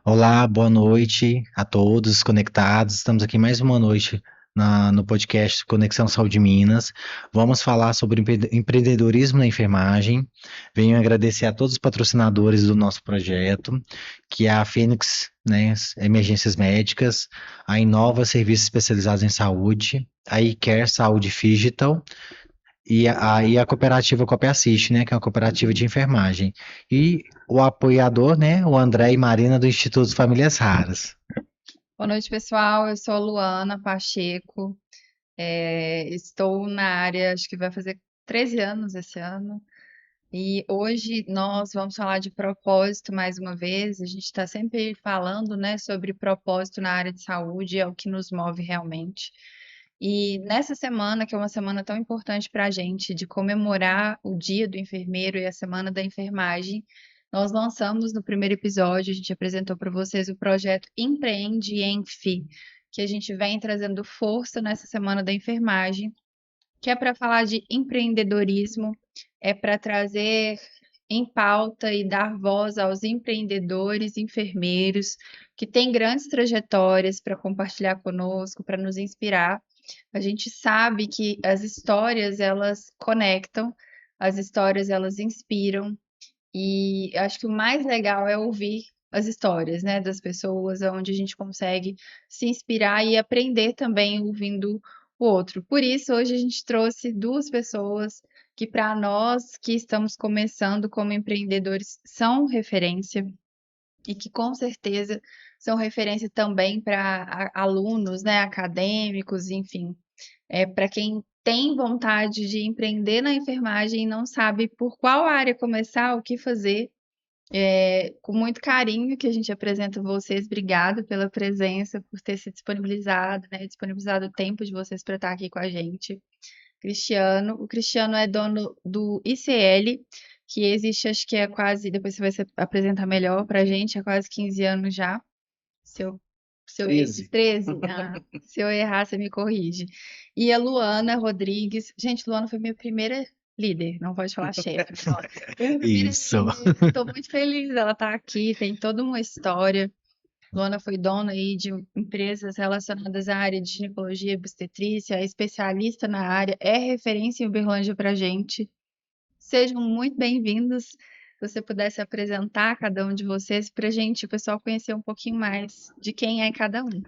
Olá, boa noite a todos conectados. Estamos aqui mais uma noite no podcast Conexão Saúde Minas. Vamos falar sobre empreendedorismo na enfermagem. Venho agradecer a todos os patrocinadores do nosso projeto, que é a Fênix, né, Emergências Médicas, a Inova Serviços Especializados em Saúde, a iCare Saúde Digital e a cooperativa Copiassist, né, que é uma cooperativa de enfermagem. E o apoiador, né, o André e Marina do Instituto Famílias Raras. Boa noite, pessoal. Eu sou a Luana Pacheco. Estou na área, acho que vai fazer 13 anos esse ano. E hoje nós vamos falar de propósito mais uma vez. A gente está sempre falando, né, sobre propósito na área de saúde, é o que nos move realmente. E nessa semana, que é uma semana tão importante para a gente, de comemorar o Dia do Enfermeiro e a Semana da Enfermagem, nós lançamos no primeiro episódio, a gente apresentou para vocês o projeto Empreende Enf, que a gente vem trazendo força nessa Semana da Enfermagem, que é para falar de empreendedorismo, é para trazer em pauta e dar voz aos empreendedores, enfermeiros, que têm grandes trajetórias para compartilhar conosco, para nos inspirar. A gente sabe que as histórias elas conectam, as histórias elas inspiram, e acho que o mais legal é ouvir as histórias, né, das pessoas, onde a gente consegue se inspirar e aprender também ouvindo o outro. Por isso, hoje a gente trouxe duas pessoas que, para nós que estamos começando como empreendedores, são referência e que com certeza são referência também para alunos, né, acadêmicos, enfim, para quem tem vontade de empreender na enfermagem e não sabe por qual área começar, o que fazer. Com muito carinho que a gente apresenta vocês. Obrigada pela presença, por ter se disponibilizado, né, disponibilizado o tempo de vocês para estar aqui com a gente. Cristiano, o Cristiano é dono do ICL, que existe, acho que é quase, depois você vai se apresentar melhor para a gente, há quase 15 anos já. Se eu, se eu 13? Se eu errar, você me corrige. E a Luana Rodrigues. Gente, Luana foi minha primeira líder, não pode falar chefe. Luana. Foi minha primeira Isso. líder. Estou muito feliz dela estar aqui, tem toda uma história. Luana foi dona aí de empresas relacionadas à área de ginecologia e obstetrícia, é especialista na área, é referência em Uberlândia para gente. Sejam muito bem-vindos. Se você pudesse apresentar cada um de vocês para a gente, o pessoal conhecer um pouquinho mais de quem é cada um.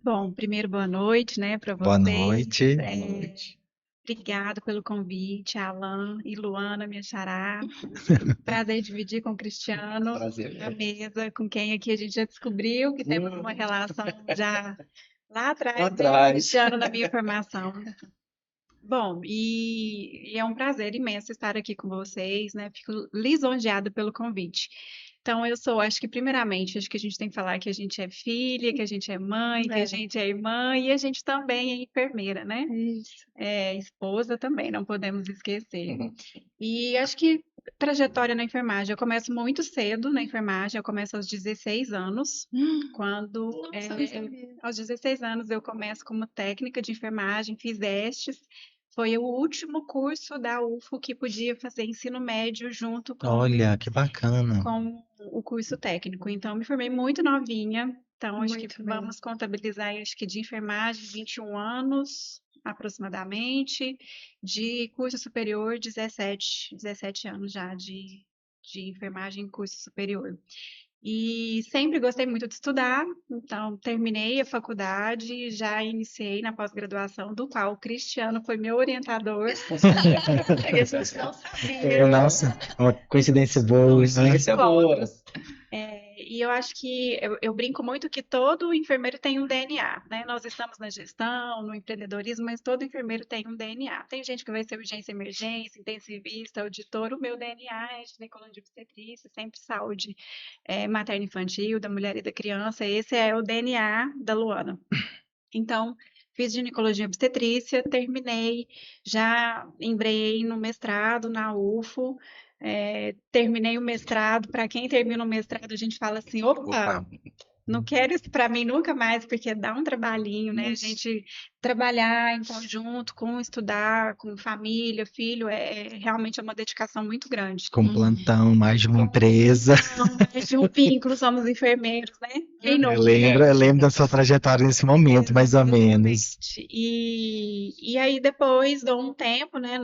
Bom, primeiro boa noite, né, para Boa vocês. noite. Obrigada pelo convite, Alan e Luana, minha xará. Prazer dividir com o Cristiano a mesa, com quem aqui a gente já descobriu que temos uma relação já lá atrás, né, Cristiano, na minha formação. Bom, e é um prazer imenso estar aqui com vocês, né? Fico lisonjeada pelo convite. Então, acho que primeiramente, acho que a gente tem que falar que a gente é filha, que a gente é mãe, que a gente é irmã e a gente também é enfermeira, né? Isso. Esposa também, não podemos esquecer. E acho que trajetória na enfermagem, eu começo muito cedo na enfermagem, eu começo aos 16 anos, quando Nossa, não sabia. aos 16 anos eu começo como técnica de enfermagem, fiz estes, foi o último curso da UFO que podia fazer ensino médio junto Olha, que bacana. com o curso técnico. Então, me formei muito novinha. Então, acho que Muito bem. vamos contabilizar, aí, acho que de enfermagem, 21 anos aproximadamente, de curso superior, 17 anos já de enfermagem em curso superior. E sempre gostei muito de estudar, então terminei a faculdade, já iniciei na pós-graduação, do qual o Cristiano foi meu orientador. A gente não sabia. Nossa, uma coincidência boa, né? Encontros. E eu acho que eu brinco muito que todo enfermeiro tem um DNA, né? Nós estamos na gestão, no empreendedorismo, mas todo enfermeiro tem um DNA. Tem gente que vai ser urgência, emergência, intensivista, auditor. O meu DNA é ginecologia e obstetrícia, sempre saúde materno-infantil, da mulher e da criança. Esse é o DNA da Luana. Então, fiz ginecologia e obstetrícia, terminei, já embreiei no mestrado na UFO, terminei o mestrado. Para quem termina o mestrado, a gente fala assim: opa, Opa. Não quero isso para mim nunca mais, porque dá um trabalhinho, né? A gente trabalhar em conjunto, com estudar, com família, filho, realmente uma dedicação muito grande. Com plantão, mais de uma empresa. Mais de um vínculo, somos enfermeiros, né? Quem não? Eu lembro da sua trajetória nesse momento, mais ou menos. E aí depois dou um tempo, né?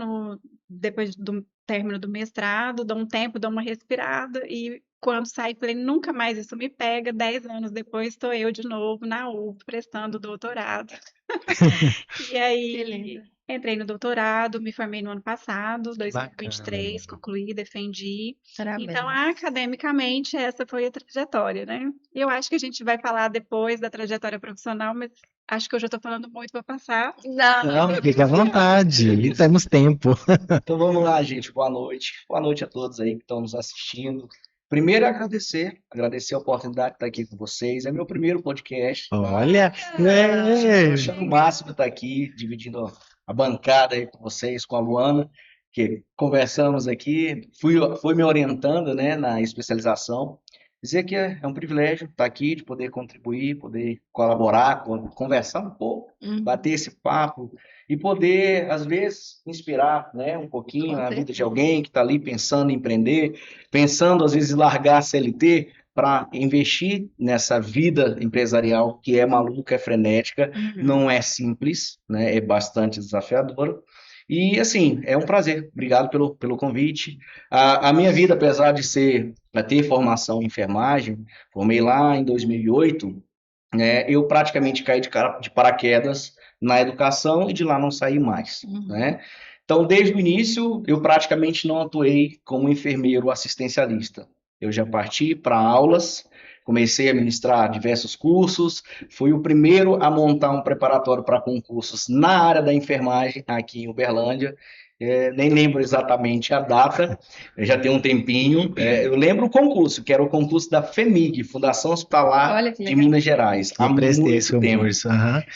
Depois do término do mestrado, dou um tempo, dou uma respirada e quando saí, falei, nunca mais isso me pega. 10 anos depois, estou eu de novo na UF, prestando doutorado. E aí, entrei no doutorado, me formei no ano passado, 2023, concluí, defendi. Parabéns. Então, academicamente, essa foi a trajetória, né? Eu acho que a gente vai falar depois da trajetória profissional, mas acho que eu já estou falando muito para passar. Não, fique à vontade, temos tempo. Então vamos lá, gente. Boa noite. Boa noite a todos aí que estão nos assistindo. Primeiro, agradecer a oportunidade de estar aqui com vocês. É meu primeiro podcast. Olha, Estou achando o máximo estar aqui, dividindo a bancada aí com vocês, com a Luana, que conversamos aqui, foi me orientando, né, na especialização. Dizer que é um privilégio estar aqui, de poder contribuir, poder colaborar, conversar um pouco, bater esse papo e poder, às vezes, inspirar, né, um pouquinho a vida de alguém que está ali pensando em empreender, pensando, às vezes, em largar a CLT para investir nessa vida empresarial que é maluca, é frenética, não é simples, né, é bastante desafiadora. E, assim, é um prazer. Obrigado pelo convite. A minha vida, apesar de ter formação em enfermagem, formei lá em 2008, né, eu praticamente caí de paraquedas na educação e de lá não saí mais, né? Então, desde o início, eu praticamente não atuei como enfermeiro assistencialista. Eu já parti para aulas, comecei a ministrar diversos cursos, fui o primeiro a montar um preparatório para concursos na área da enfermagem aqui em Uberlândia. Nem lembro exatamente a data, já tem um tempinho. Eu lembro o concurso, que era o concurso da FEMIG, Fundação Hospitalar de Minas Gerais. Eu prestei esse concurso.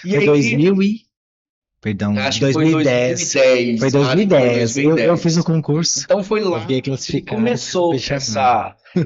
E foi aí, 2000 e... Perdão, acho 2010. Foi 2010. Eu fiz o concurso. Então foi lá que começou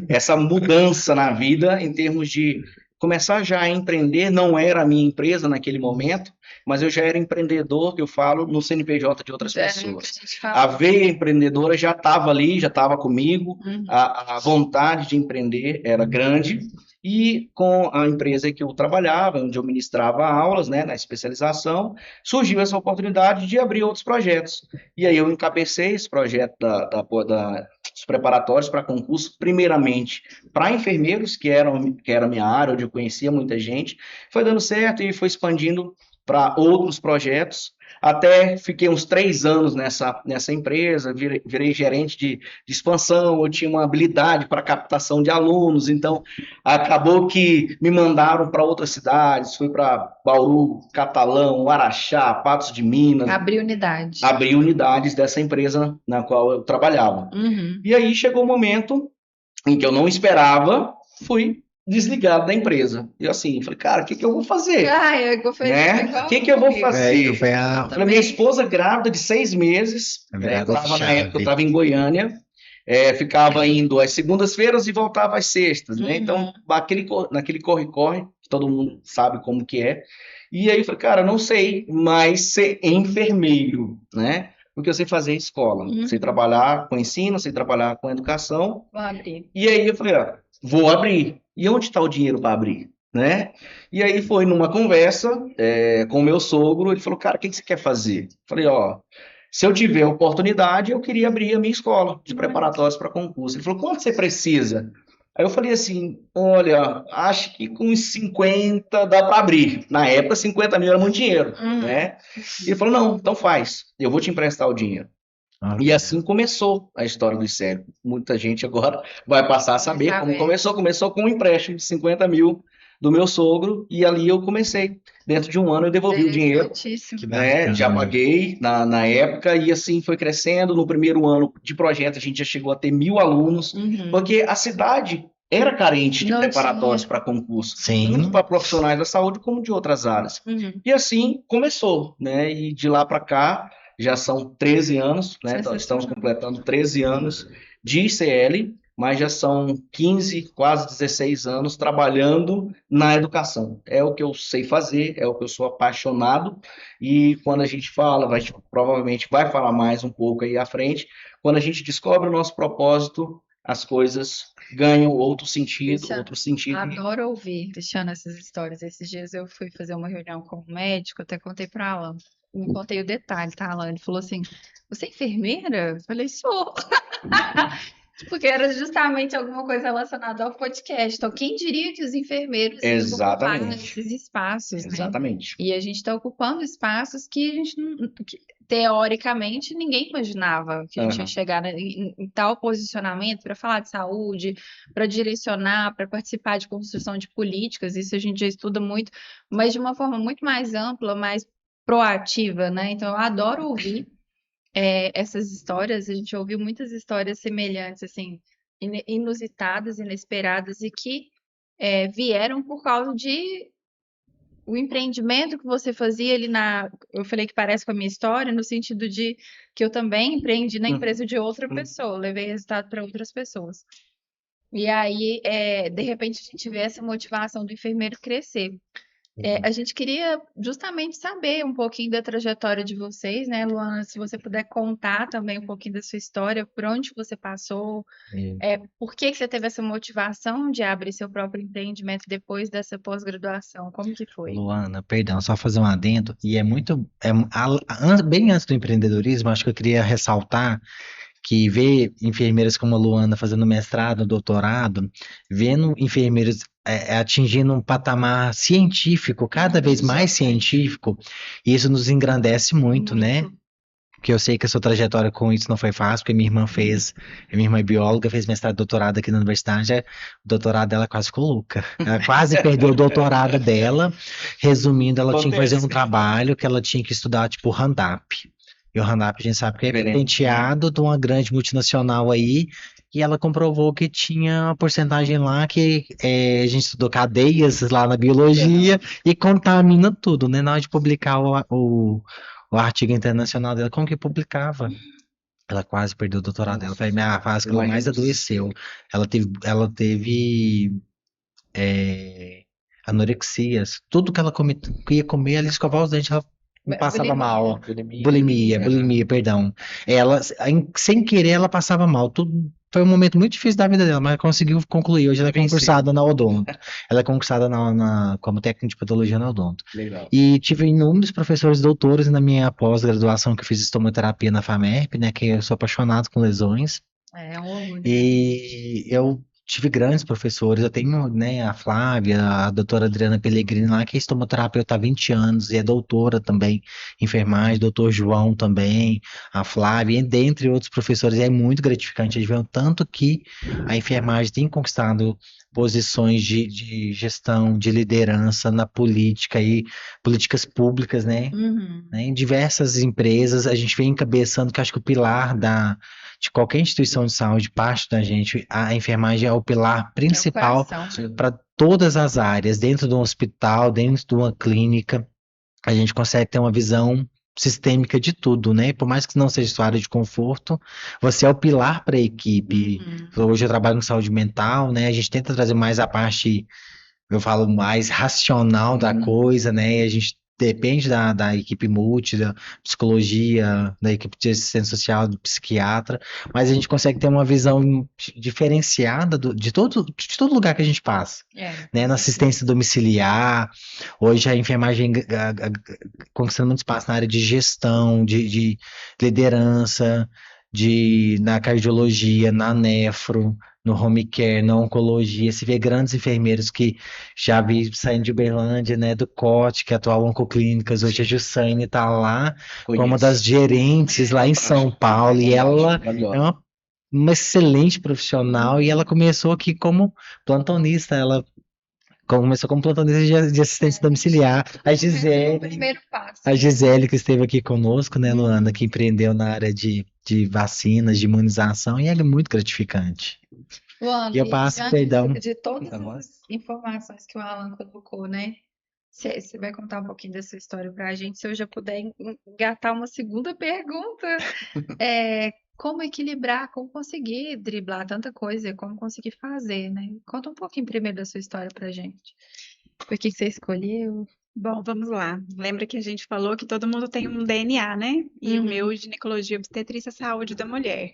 essa mudança na vida em termos de começar já a empreender. Não era a minha empresa naquele momento, mas eu já era empreendedor, que eu falo, no CNPJ de outras pessoas. A veia empreendedora já estava ali, já estava comigo, a vontade de empreender era grande. E com a empresa que eu trabalhava, onde eu ministrava aulas, né, na especialização, surgiu essa oportunidade de abrir outros projetos. E aí eu encabecei esse projeto dos preparatórios para concurso, primeiramente para enfermeiros, que era a minha área, onde eu conhecia muita gente. Foi dando certo e foi expandindo para outros projetos. Até fiquei uns 3 anos nessa empresa, virei gerente de expansão, eu tinha uma habilidade para captação de alunos, então acabou que me mandaram para outras cidades, fui para Bauru, Catalão, Araxá, Patos de Minas. Abri unidade. Abri unidades dessa empresa na qual eu trabalhava. E aí chegou o momento em que eu não esperava, fui desligado da empresa. E assim, falei, cara, o que eu vou fazer? O que eu vou fazer? Falei, minha esposa grávida de 6 meses, na época eu estava em Goiânia, ficava indo às segundas-feiras e voltava às sextas, né? Então, naquele corre-corre, todo mundo sabe como que é. E aí eu falei, cara, não sei mais ser enfermeiro, né? Porque eu sei fazer escola, sei trabalhar com ensino, sei trabalhar com educação. Vou abrir. E aí eu falei, vou abrir. E onde está o dinheiro para abrir? Né? E aí foi numa conversa com o meu sogro, ele falou, cara, o que você quer fazer? Falei, se eu tiver oportunidade, eu queria abrir a minha escola de preparatórios para concurso. Ele falou, quanto você precisa? Aí eu falei assim, olha, acho que com 50 dá para abrir. Na época, 50 mil era muito dinheiro, né? E ele falou, não, então faz, eu vou te emprestar o dinheiro. E assim começou a história do ICEP. Muita gente agora vai passar a saber como começou. Começou com um empréstimo de 50 mil do meu sogro, e ali eu comecei. Dentro de um ano eu devolvi o dinheiro, né? Já paguei na época, e assim foi crescendo. No primeiro ano de projeto a gente já chegou a ter 1.000 alunos, porque a cidade era carente de preparatórios para concurso, tanto para profissionais da saúde como de outras áreas. E assim começou, né? E de lá para cá já são 13 anos, né? Estamos completando 13 anos de ICL, mas já são 15, quase 16 anos trabalhando na educação. É o que eu sei fazer, é o que eu sou apaixonado, e quando a gente fala, provavelmente vai falar mais um pouco aí à frente, quando a gente descobre o nosso propósito, as coisas ganham Cristiano, outro sentido. adoro ouvir, Cristiano, essas histórias. Esses dias eu fui fazer uma reunião com um médico, até contei para Alan. Não contei o detalhe, tá, Alan? Ele falou assim: Você é enfermeira? Eu falei: Sou. Porque era justamente alguma coisa relacionada ao podcast. Então, quem diria que os enfermeiros iam ocupar Exatamente, esses espaços, né? exatamente. E a gente está ocupando espaços que a gente, teoricamente, ninguém imaginava que a gente ia Aham. chegar em tal posicionamento para falar de saúde, para direcionar, para participar de construção de políticas. Isso a gente já estuda muito, mas de uma forma muito mais ampla, mais proativa, né? Então, eu adoro ouvir essas histórias. A gente ouviu muitas histórias semelhantes, assim, inusitadas, inesperadas, e que vieram por causa de o empreendimento que você fazia ali na. Eu falei que parece com a minha história, no sentido de que eu também empreendi na Uhum. empresa de outra Uhum. pessoa, levei resultado para outras pessoas. E aí, de repente, a gente vê essa motivação do enfermeiro crescer. A gente queria justamente saber um pouquinho da trajetória de vocês, né, Luana? Se você puder contar também um pouquinho da sua história, por onde você passou, por que que você teve essa motivação de abrir seu próprio empreendimento depois dessa pós-graduação? Como que foi? Luana, perdão, só fazer um adendo, e é muito, bem antes do empreendedorismo, acho que eu queria ressaltar que ver enfermeiras como a Luana fazendo mestrado, doutorado, vendo enfermeiros atingindo um patamar científico, cada vez mais científico, isso nos engrandece muito, né? Porque eu sei que a sua trajetória com isso não foi fácil, porque minha irmã é bióloga, fez mestrado e doutorado aqui na universidade, o doutorado dela quase ficou louca. Ela quase perdeu o doutorado dela. Resumindo, ela tinha que fazer um trabalho que ela tinha que estudar, tipo, Roundup. E o Roundup a gente sabe que é patenteado de uma grande multinacional aí, e ela comprovou que tinha uma porcentagem lá que a gente estudou cadeias lá na biologia e contamina tudo, né? Na hora de publicar o artigo internacional dela, como que publicava? Ela quase perdeu o doutorado dela. Foi a minha fase que ela mais adoeceu. Ela teve anorexias. Tudo que ela ia comer, ela escovava os dentes, ela passava mal. Bulimia, perdão. Ela, sem querer, ela passava mal. Tudo, foi um momento muito difícil da vida dela, mas conseguiu concluir. Hoje ela é concursada na Odonto. Ela é concursada como técnica de patologia na Odonto. Legal. E tive inúmeros professores doutores na minha pós-graduação, que eu fiz estomoterapia na FAMERP, né? Que eu sou apaixonado com lesões. É um orgulho. E eu tive grandes professores. Eu tenho, né, a Flávia, a doutora Adriana Pellegrini lá, que é estomoterapeuta há 20 anos e é doutora também em enfermagem, doutor João também, a Flávia, e dentre outros professores. E é muito gratificante de ver o tanto que a enfermagem tem conquistado posições de gestão, de liderança na política e políticas públicas, né? Uhum. Em diversas empresas, a gente vem encabeçando, que acho que o pilar de qualquer instituição de saúde, parte da gente, a enfermagem é o pilar principal para todas as áreas, dentro de um hospital, dentro de uma clínica, a gente consegue ter uma visão sistêmica de tudo, né? Por mais que não seja sua área de conforto, você é o pilar para a equipe. Hoje eu trabalho com saúde mental, né? A gente tenta trazer mais a parte, eu falo, mais racional da coisa, né? A gente depende da equipe multi, da psicologia, da equipe de assistência social, do psiquiatra, mas a gente consegue ter uma visão diferenciada de todo lugar que a gente passa, né? Na assistência domiciliar, hoje a enfermagem conquistando muito espaço na área de gestão, de liderança, na cardiologia, na nefro, no home care, na oncologia. Se vê grandes enfermeiros que já vi saindo de Uberlândia, né, do COT, que atual Oncoclínicas. Hoje a Jussaine está lá como uma das gerentes lá em São Paulo, e ela é uma excelente profissional, e ela começou aqui como plantonista. Ela começou como plantonista de assistência domiciliar. A Gisele, que esteve aqui conosco, né, Luana, que empreendeu na área de vacinas, de imunização, e é muito gratificante. Luana, E eu passo, perdão. de todas as informações que o Alan colocou, né? Você vai contar um pouquinho dessa história pra gente, se eu já puder engatar uma segunda pergunta. como equilibrar, como conseguir driblar tanta coisa, como conseguir fazer, né? Conta um pouquinho primeiro da sua história pra gente. Por que você escolheu? Bom, vamos lá. Lembra que a gente falou que todo mundo tem um DNA, né? E o meu, ginecologia, obstetrícia, saúde da mulher.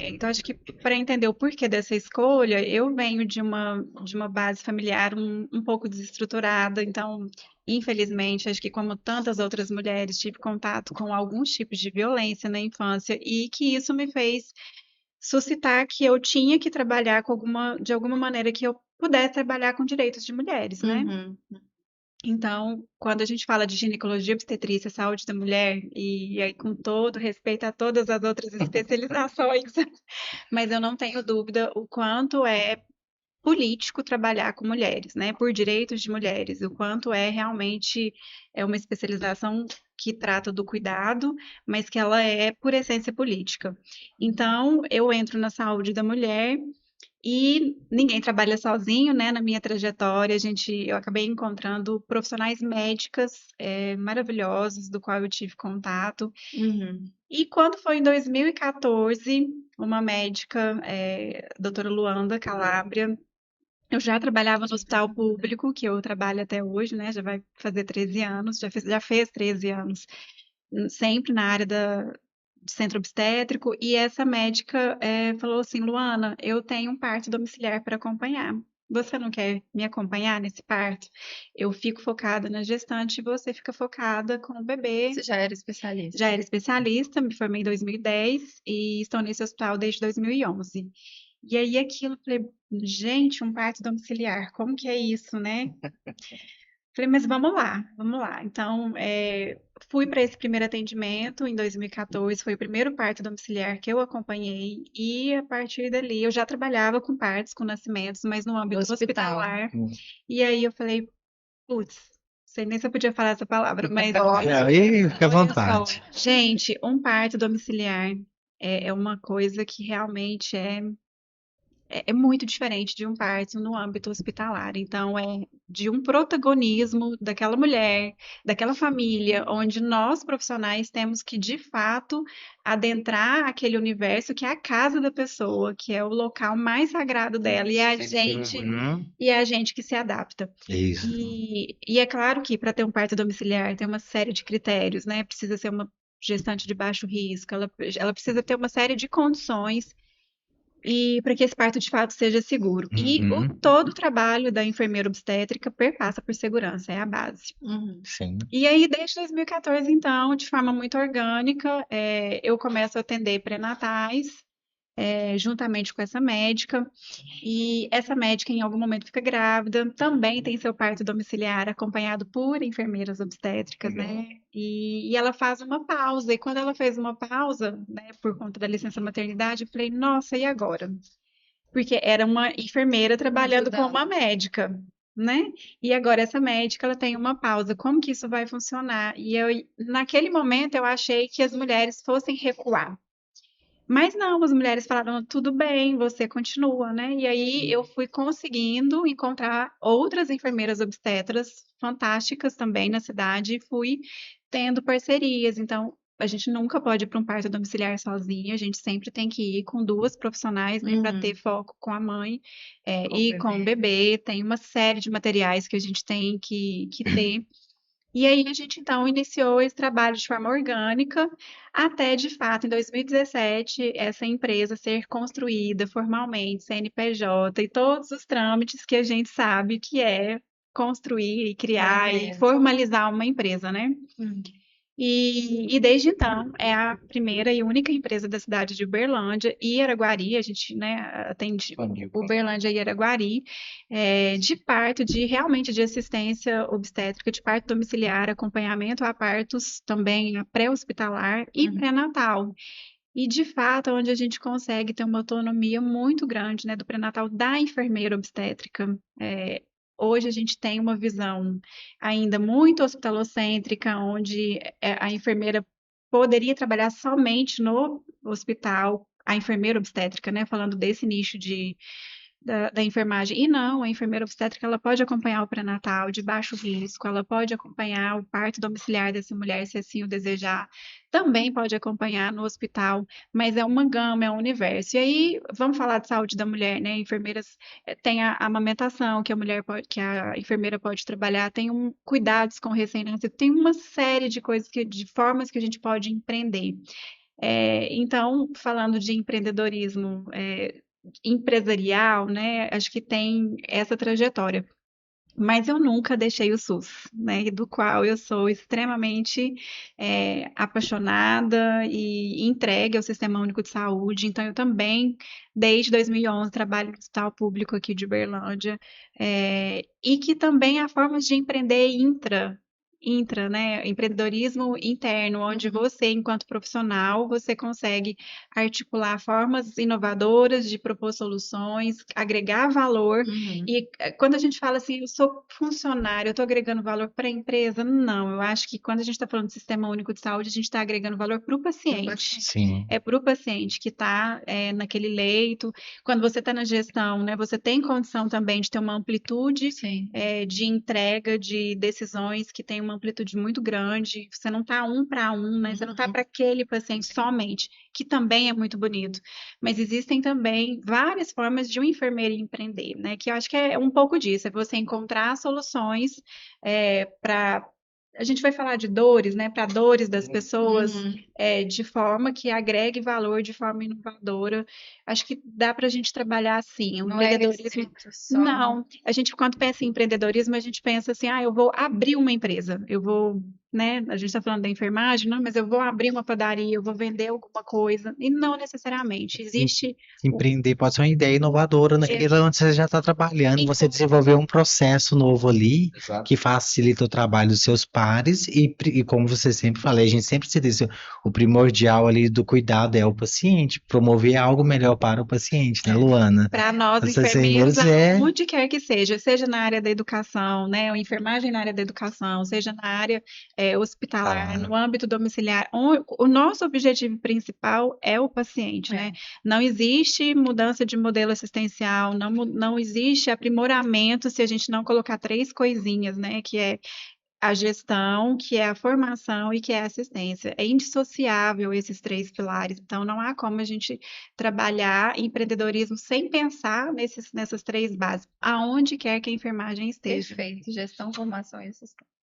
Então, acho que para entender o porquê dessa escolha, eu venho de uma base familiar um pouco desestruturada. Então, infelizmente, acho que como tantas outras mulheres, tive contato com alguns tipos de violência na infância e que isso me fez suscitar que eu tinha que trabalhar de alguma maneira que eu pudesse trabalhar com direitos de mulheres, né? Uhum. Então, quando a gente fala de ginecologia, obstetrícia, saúde da mulher, e aí com todo respeito a todas as outras especializações, mas eu não tenho dúvida o quanto é político trabalhar com mulheres, né, por direitos de mulheres, o quanto é realmente uma especialização que trata do cuidado, mas que ela é por essência política. Então, eu entro na saúde da mulher e ninguém trabalha sozinho, né? Na minha trajetória, eu acabei encontrando profissionais médicas maravilhosos, do qual eu tive contato. Uhum. E quando foi em 2014, uma médica, a doutora Luanda Calabria, eu já trabalhava no hospital público, que eu trabalho até hoje, né? Já vai fazer 13 anos, já fez 13 anos, sempre na área de centro obstétrico, e essa médica falou assim, Luana, eu tenho um parto domiciliar para acompanhar. Você não quer me acompanhar nesse parto? Eu fico focada na gestante e você fica focada com o bebê. Você já era especialista? Já era especialista, me formei em 2010 e estou nesse hospital desde 2011. E aí aquilo, falei, gente, um parto domiciliar, como que é isso, né? Falei, mas vamos lá, vamos lá. Então, fui para esse primeiro atendimento em 2014, foi o primeiro parto domiciliar que eu acompanhei, e a partir dali eu já trabalhava com partos, com nascimentos, mas no âmbito Hospital. hospitalar. E aí eu falei, putz, sei nem se eu podia falar essa palavra, mas Aí fica à olha vontade. só, gente, um parto domiciliar é uma coisa que realmente é muito diferente de um parto no âmbito hospitalar. Então, é de um protagonismo daquela mulher, daquela família, onde nós profissionais temos que, de fato, adentrar aquele universo que é a casa da pessoa, que é o local mais sagrado dela, e Uhum. é a gente que se adapta. Isso. E é claro que para ter um parto domiciliar tem uma série de critérios, né? Precisa ser uma gestante de baixo risco, ela precisa ter uma série de condições e para que esse parto de fato seja seguro. E Uhum. todo o trabalho da enfermeira obstétrica perpassa por segurança, é a base. Sim. E aí, desde 2014, então, de forma muito orgânica, eu começo a atender pré-natais, juntamente com essa médica. E essa médica, em algum momento, fica grávida, também tem seu parto domiciliar, acompanhado por enfermeiras obstétricas, né? E ela faz uma pausa. E quando ela fez uma pausa, né, por conta da licença maternidade, eu falei, nossa, e agora? Porque era uma enfermeira trabalhando com uma médica, né? E agora essa médica, ela tem uma pausa. Como que isso vai funcionar? E naquele momento, eu achei que as mulheres fossem recuar. Mas não, as mulheres falaram, tudo bem, você continua, né? E aí eu fui conseguindo encontrar outras enfermeiras obstetras fantásticas também na cidade e fui tendo parcerias. Então, a gente nunca pode ir para um parto domiciliar sozinha, a gente sempre tem que ir com duas profissionais, né, para ter foco com a mãe e com o bebê. Tem uma série de materiais que a gente tem que ter. E aí a gente então iniciou esse trabalho de forma orgânica, até de fato em 2017 essa empresa ser construída formalmente, CNPJ e todos os trâmites que a gente sabe que é construir e criar e formalizar uma empresa, né? E desde então é a primeira e única empresa da cidade de Uberlândia e Araguari, a gente, né, atende Uberlândia e Araguari, de parto, realmente de assistência obstétrica, de parto domiciliar, acompanhamento a partos também pré-hospitalar e pré-natal. E de fato, é onde a gente consegue ter uma autonomia muito grande, né, do pré-natal da enfermeira obstétrica. Hoje a gente tem uma visão ainda muito hospitalocêntrica, onde a enfermeira poderia trabalhar somente no hospital, a enfermeira obstétrica, né? Falando desse nicho da enfermagem. E não, a enfermeira obstétrica ela pode acompanhar o pré-natal de baixo risco, ela pode acompanhar o parto domiciliar dessa mulher, se assim o desejar, também pode acompanhar no hospital, mas é uma gama, é um universo. E aí, vamos falar de saúde da mulher, né? Enfermeiras tem a amamentação que a mulher pode, que a enfermeira pode trabalhar, tem cuidados com recém-nascido, tem uma série de coisas de formas que a gente pode empreender. Então, falando de empreendedorismo empresarial, né, acho que tem essa trajetória. Mas eu nunca deixei o SUS, né, do qual eu sou extremamente apaixonada e entregue ao Sistema Único de Saúde. Então, eu também, desde 2011, trabalho no Hospital Público aqui de Uberlândia, e que também há formas de empreender né, empreendedorismo interno, onde você, enquanto profissional, você consegue articular formas inovadoras de propor soluções, agregar valor. E quando a gente fala assim, eu sou funcionário, eu estou agregando valor para a empresa, não, eu acho que quando a gente está falando de Sistema Único de Saúde, a gente está agregando valor para o paciente. Sim. É para o paciente que está naquele leito. Quando você está na gestão, né, você tem condição também de ter uma amplitude de entrega de decisões que tem uma amplitude muito grande. Você não está um para um, né? Você não está para aquele paciente somente, que também é muito bonito. Mas existem também várias formas de um enfermeiro empreender, né? Que eu acho que é um pouco disso, é você encontrar soluções para. A gente vai falar de dores, né? Para dores das pessoas, de forma que agregue valor de forma inovadora. Acho que dá para a gente trabalhar assim. O Não é empreendedorismo. restrito só. Não, a gente, quando pensa em empreendedorismo, a gente pensa assim, eu vou abrir uma empresa, eu vou, né, a gente está falando da enfermagem, não, mas eu vou abrir uma padaria, eu vou vender alguma coisa, e não necessariamente, existe... Empreender pode ser uma ideia inovadora naquele onde você já está trabalhando, você desenvolver um processo novo ali, que facilita o trabalho dos seus pares, e como você sempre fala, a gente sempre se diz, o primordial ali do cuidado é o paciente, promover algo melhor para o paciente, né, Luana? Para nós, enfermeiros, onde quer que seja na área da educação, né, ou enfermagem na área da educação, seja na área hospitalar, no âmbito domiciliar, o nosso objetivo principal é o paciente, né? Não existe mudança de modelo assistencial, não existe aprimoramento se a gente não colocar 3 coisinhas, né, que é a gestão, que é a formação e que é a assistência. É indissociável esses 3 pilares, então não há como a gente trabalhar empreendedorismo sem pensar nessas 3 bases, aonde quer que a enfermagem esteja. Perfeito, gestão, formação e assistência.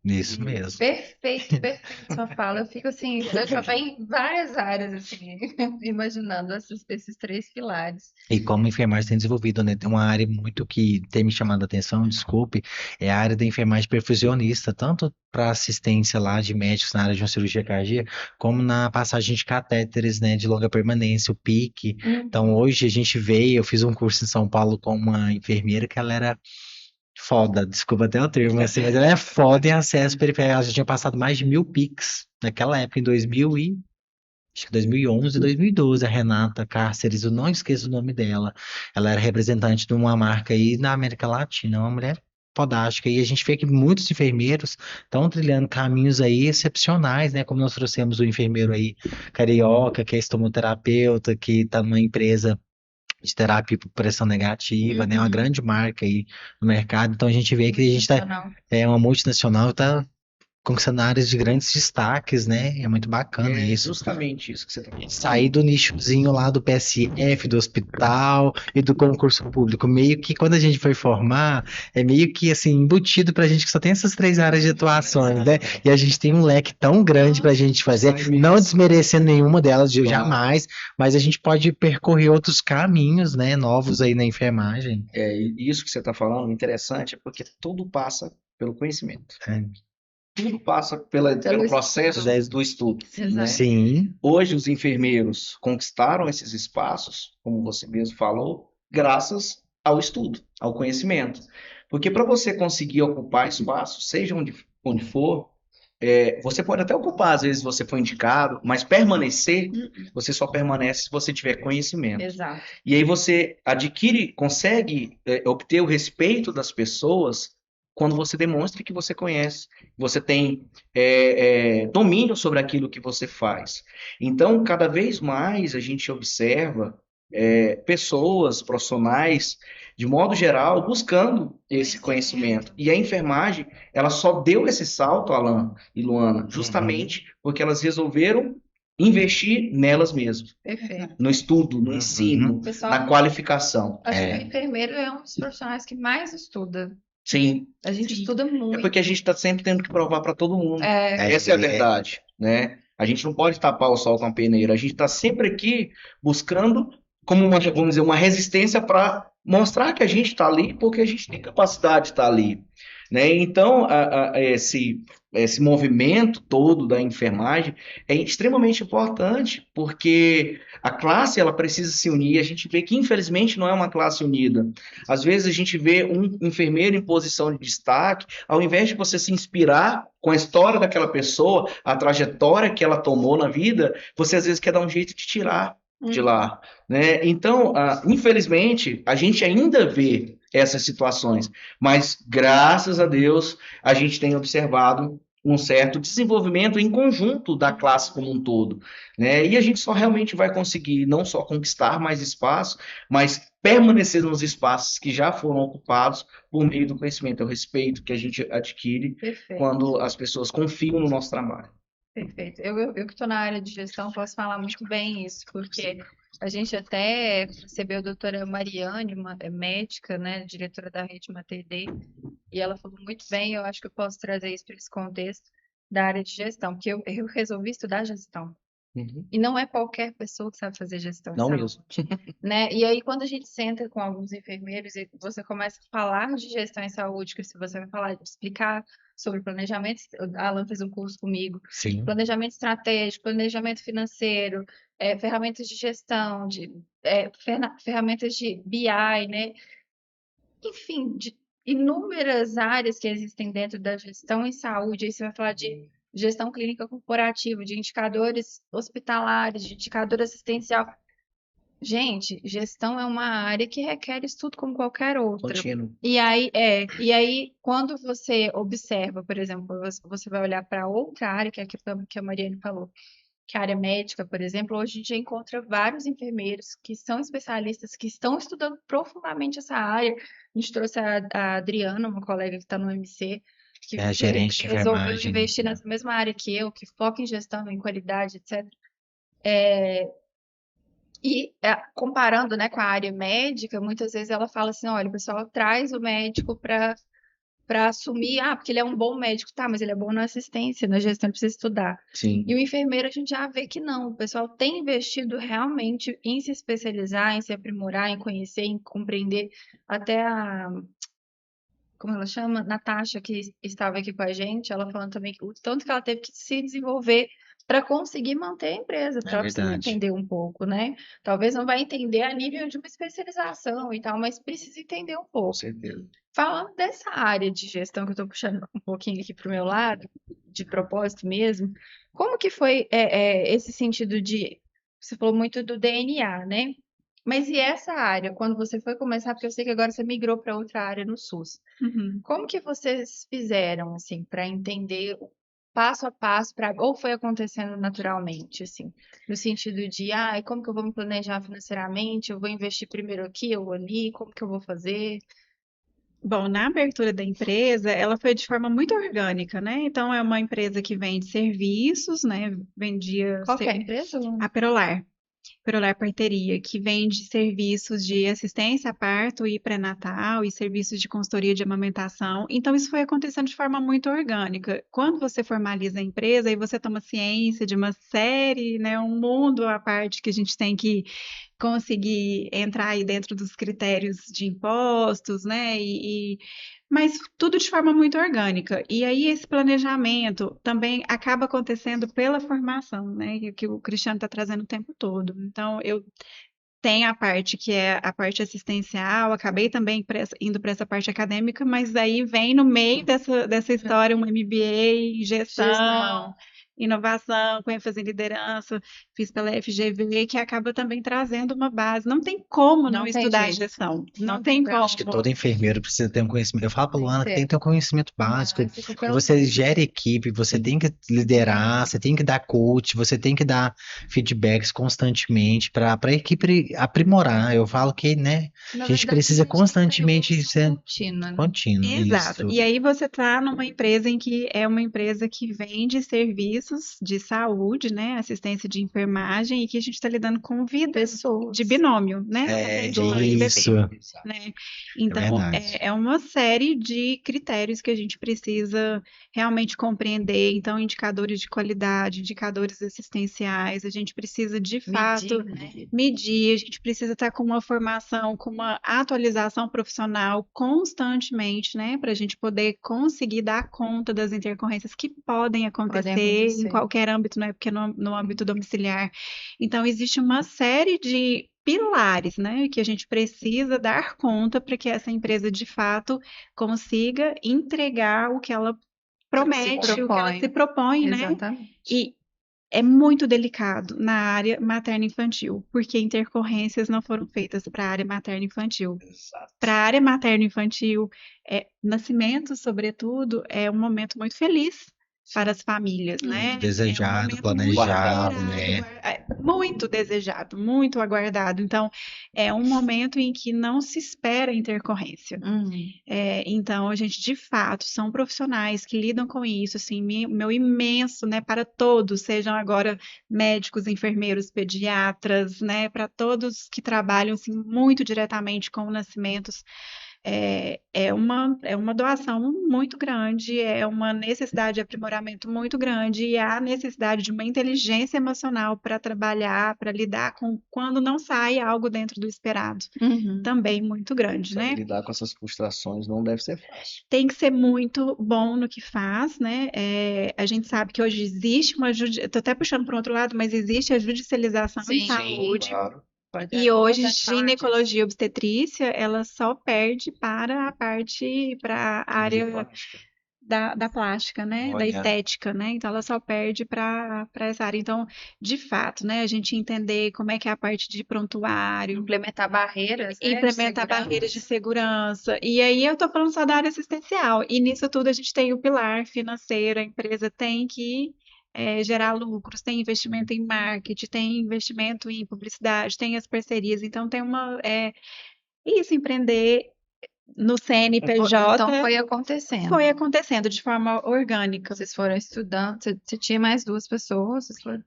Isso mesmo. Perfeito sua fala. Eu fico assim, eu já venho em várias áreas, assim, imaginando esses 3 pilares. E como a enfermagem tem desenvolvido, né? Tem uma área muito que tem me chamado a atenção, desculpe, é a área da enfermagem perfusionista, tanto para assistência lá de médicos na área de uma cirurgia cardíaca, como na passagem de catéteres, né, de longa permanência, o PIC. Então, hoje a gente eu fiz um curso em São Paulo com uma enfermeira que ela era foda, desculpa até o termo, assim, mas ela é foda em acesso periférico. Ela já tinha passado mais de 1000 PICs naquela época, em 2011, 2012, a Renata Cáceres, eu não esqueço o nome dela. Ela era representante de uma marca aí na América Latina, uma mulher fodástica. E a gente vê que muitos enfermeiros estão trilhando caminhos aí excepcionais, né? Como nós trouxemos o enfermeiro aí carioca, que é estomoterapeuta, que está numa empresa de terapia por pressão negativa, né? Uma grande marca aí no mercado. Então a gente vê que a gente é uma multinacional, está conquistando áreas de grandes destaques, né? É muito bacana isso. Justamente isso que você está falando. Sair do nichozinho lá do PSF, do hospital e do concurso público. Meio que quando a gente foi formar, é meio que assim, embutido pra gente que só tem essas 3 áreas de atuações, né? E a gente tem um leque tão grande pra gente fazer, não desmerecendo nenhuma delas, jamais, mas a gente pode percorrer outros caminhos, né? Novos aí na enfermagem. Isso que você está falando, interessante, é porque tudo passa pelo conhecimento. Tudo passa pelo processo do estudo. Né? Sim. Hoje os enfermeiros conquistaram esses espaços, como você mesmo falou, graças ao estudo, ao conhecimento. Porque para você conseguir ocupar espaço, seja onde for, você pode até ocupar, às vezes você foi indicado, mas permanecer, você só permanece se você tiver conhecimento. Exato. E aí você consegue obter o respeito das pessoas quando você demonstra que você conhece, você tem domínio sobre aquilo que você faz. Então, cada vez mais a gente observa pessoas, profissionais, de modo geral, buscando esse conhecimento. E a enfermagem, ela só deu esse salto, Alan e Luana, justamente porque elas resolveram investir nelas mesmas, Perfeito. no estudo, no ensino, Pessoal, na qualificação. acho que o enfermeiro é um dos profissionais que mais estuda. Sim, A gente estuda é muito. porque a gente está sempre tendo que provar para todo mundo. É, Essa é a verdade, né? A gente não pode tapar o sol com a peneira. A gente está sempre aqui buscando, como uma, vamos dizer, uma resistência para mostrar que a gente está ali, porque a gente tem capacidade de estar ali, né? Então, esse movimento todo da enfermagem é extremamente importante, porque a classe ela precisa se unir. A gente vê que, infelizmente, não é uma classe unida. Às vezes a gente vê um enfermeiro em posição de destaque, ao invés de você se inspirar com a história daquela pessoa, a trajetória que ela tomou na vida, você às vezes quer dar um jeito de tirar de lá, né? Então, infelizmente, a gente ainda vê essas situações, mas graças a Deus a gente tem observado um certo desenvolvimento em conjunto da classe como um todo, né? E a gente só realmente vai conseguir não só conquistar mais espaço, mas permanecer nos espaços que já foram ocupados por meio do conhecimento, é o respeito que a gente adquire perfeito. quando as pessoas confiam no nosso trabalho. Perfeito. Eu que estou na área de gestão posso falar muito bem isso, porque a gente até recebeu a doutora Mariane, uma médica, né, diretora da rede Mater Dei, e ela falou muito bem, eu acho que eu posso trazer isso para esse contexto da área de gestão, porque eu resolvi estudar gestão. E não é qualquer pessoa que sabe fazer gestão em Não saúde, mesmo. né? E aí, quando a gente senta com alguns enfermeiros e você começa a falar de gestão em saúde, que se você vai falar, explicar sobre planejamento, a Alan fez um curso comigo, Sim. planejamento estratégico, planejamento financeiro, ferramentas de gestão, ferramentas de BI, né? Enfim, de inúmeras áreas que existem dentro da gestão em saúde. Aí você vai falar de gestão clínica corporativa, de indicadores hospitalares, de indicador assistencial. Gente, gestão é uma área que requer estudo como qualquer outra. Contínuo. E aí, quando você observa, por exemplo, você vai olhar para outra área, que é aquilo que a Mariane falou, que é a área médica, por exemplo, hoje a gente já encontra vários enfermeiros que são especialistas, que estão estudando profundamente essa área. A gente trouxe a Adriana, uma colega que está no MC, que É a gerente de resolveu enfermagem. investir nessa mesma área que eu, que foca em gestão, em qualidade, etc. E comparando, né, com a área médica, muitas vezes ela fala assim, olha, o pessoal traz o médico para assumir, porque ele é um bom médico, tá, mas ele é bom na assistência, na gestão, ele precisa estudar. Sim. E o enfermeiro a gente já vê que não, o pessoal tem investido realmente em se especializar, em se aprimorar, em conhecer, em compreender. Até como ela chama? Natasha, que estava aqui com a gente, ela falando também o tanto que ela teve que se desenvolver para conseguir manter a empresa, porque ela precisa verdade. entender um pouco, né? Talvez não vai entender a nível de uma especialização e tal, mas precisa entender um Com pouco. certeza. Falando dessa área de gestão que eu estou puxando um pouquinho aqui para o meu lado, de propósito mesmo, como que foi esse sentido de... Você falou muito do DNA, né? Mas e essa área, quando você foi começar, porque eu sei que agora você migrou para outra área no SUS. Uhum. Como que vocês fizeram, assim, para entender o passo a passo, ou foi acontecendo naturalmente, assim, no sentido de, como que eu vou me planejar financeiramente? Eu vou investir primeiro aqui ou ali? Como que eu vou fazer? Bom, na abertura da empresa, ela foi de forma muito orgânica, né? Então, é uma empresa que vende serviços, né? Vendia Qual que é a empresa? a Perolar Parteria, que vende serviços de assistência a parto e pré-natal e serviços de consultoria de amamentação. Então, isso foi acontecendo de forma muito orgânica. Quando você formaliza a empresa, aí você toma ciência de uma série, né, um mundo à parte que a gente tem que conseguir entrar aí dentro dos critérios de impostos, né? Mas tudo de forma muito orgânica. E aí esse planejamento também acaba acontecendo pela formação, né? Que o Cristiano está trazendo o tempo todo. Então, eu tenho a parte que é a parte assistencial, acabei também indo para essa parte acadêmica, mas aí vem no meio dessa história um MBA em gestão. inovação, com ênfase em liderança, fiz pela FGV, que acaba também trazendo uma base. Não tem como não Não tem estudar jeito. gestão. Não Não tem tem como. Acho que todo enfermeiro precisa ter um conhecimento. Eu falo para Tem Luana que que tem ter. que ter um conhecimento básico, Básico, que pelo você menos. gera equipe, você tem que liderar, você tem que dar coach, você tem que dar feedbacks constantemente para a equipe aprimorar. Eu falo que, né, Na a gente verdade, precisa a gente tem que ter constantemente evolução ser contínua, né? contínuo, Exato. isso. E aí você está numa empresa em que é uma empresa que vende serviços de saúde, né? Assistência de enfermagem, e que a gente está lidando com vidas Pessoas. de binômio, né? É, De mãe e bebê, Isso, exato. né? é Então, verdade. é uma série de critérios que a gente precisa realmente compreender. Então, indicadores de qualidade, indicadores assistenciais, a gente precisa de fato Medir, né? medir, a gente precisa estar com uma formação, com uma atualização profissional constantemente, né, para a gente poder conseguir dar conta das intercorrências que podem acontecer em acontecer. qualquer âmbito, não é porque no âmbito domiciliar. Então, existe uma série de pilares, né, que a gente precisa dar conta para que essa empresa de fato consiga entregar o que ela promete, o que ela se propõe, né? Exatamente. E é muito delicado na área materno-infantil, porque intercorrências não foram feitas para a área materno-infantil. Exato. Para a área materno-infantil, nascimento, sobretudo, é um momento muito feliz para as famílias, né? Muito É um desejado, momento muito planejado, esperado, né? muito desejado, muito aguardado. Então, é um momento em que não se espera intercorrência. Então, a gente, de fato, são profissionais que lidam com isso, assim, meu imenso, né, para todos, sejam agora médicos, enfermeiros, pediatras, né, para todos que trabalham, assim, muito diretamente com nascimentos. É uma doação muito grande, é uma necessidade de aprimoramento muito grande, e há necessidade de uma inteligência emocional para trabalhar, para lidar com quando não sai algo dentro do esperado. Também muito grande, Saber né? lidar com essas frustrações não deve ser fácil. Tem que ser muito bom no que faz, né? A gente sabe que hoje existe estou até puxando para o outro lado, mas existe a judicialização em Sim. saúde. Claro. E hoje, Todas as partes. ginecologia e obstetrícia, ela só perde para a área da plástica, né? Da Olha. estética, né? Então, ela só perde para essa área. Então, de fato, né? A gente entender como é que é a parte de prontuário, Implementar barreiras, né, de implementar segurança. barreiras de segurança. E aí eu tô falando só da área assistencial. E nisso tudo a gente tem o pilar financeiro, a empresa tem que gerar lucros, tem investimento em marketing, tem investimento em publicidade, tem as parcerias. Então tem isso, empreender no CNPJ Então foi acontecendo. foi acontecendo de forma orgânica. Vocês foram estudando, você tinha mais duas pessoas, vocês foram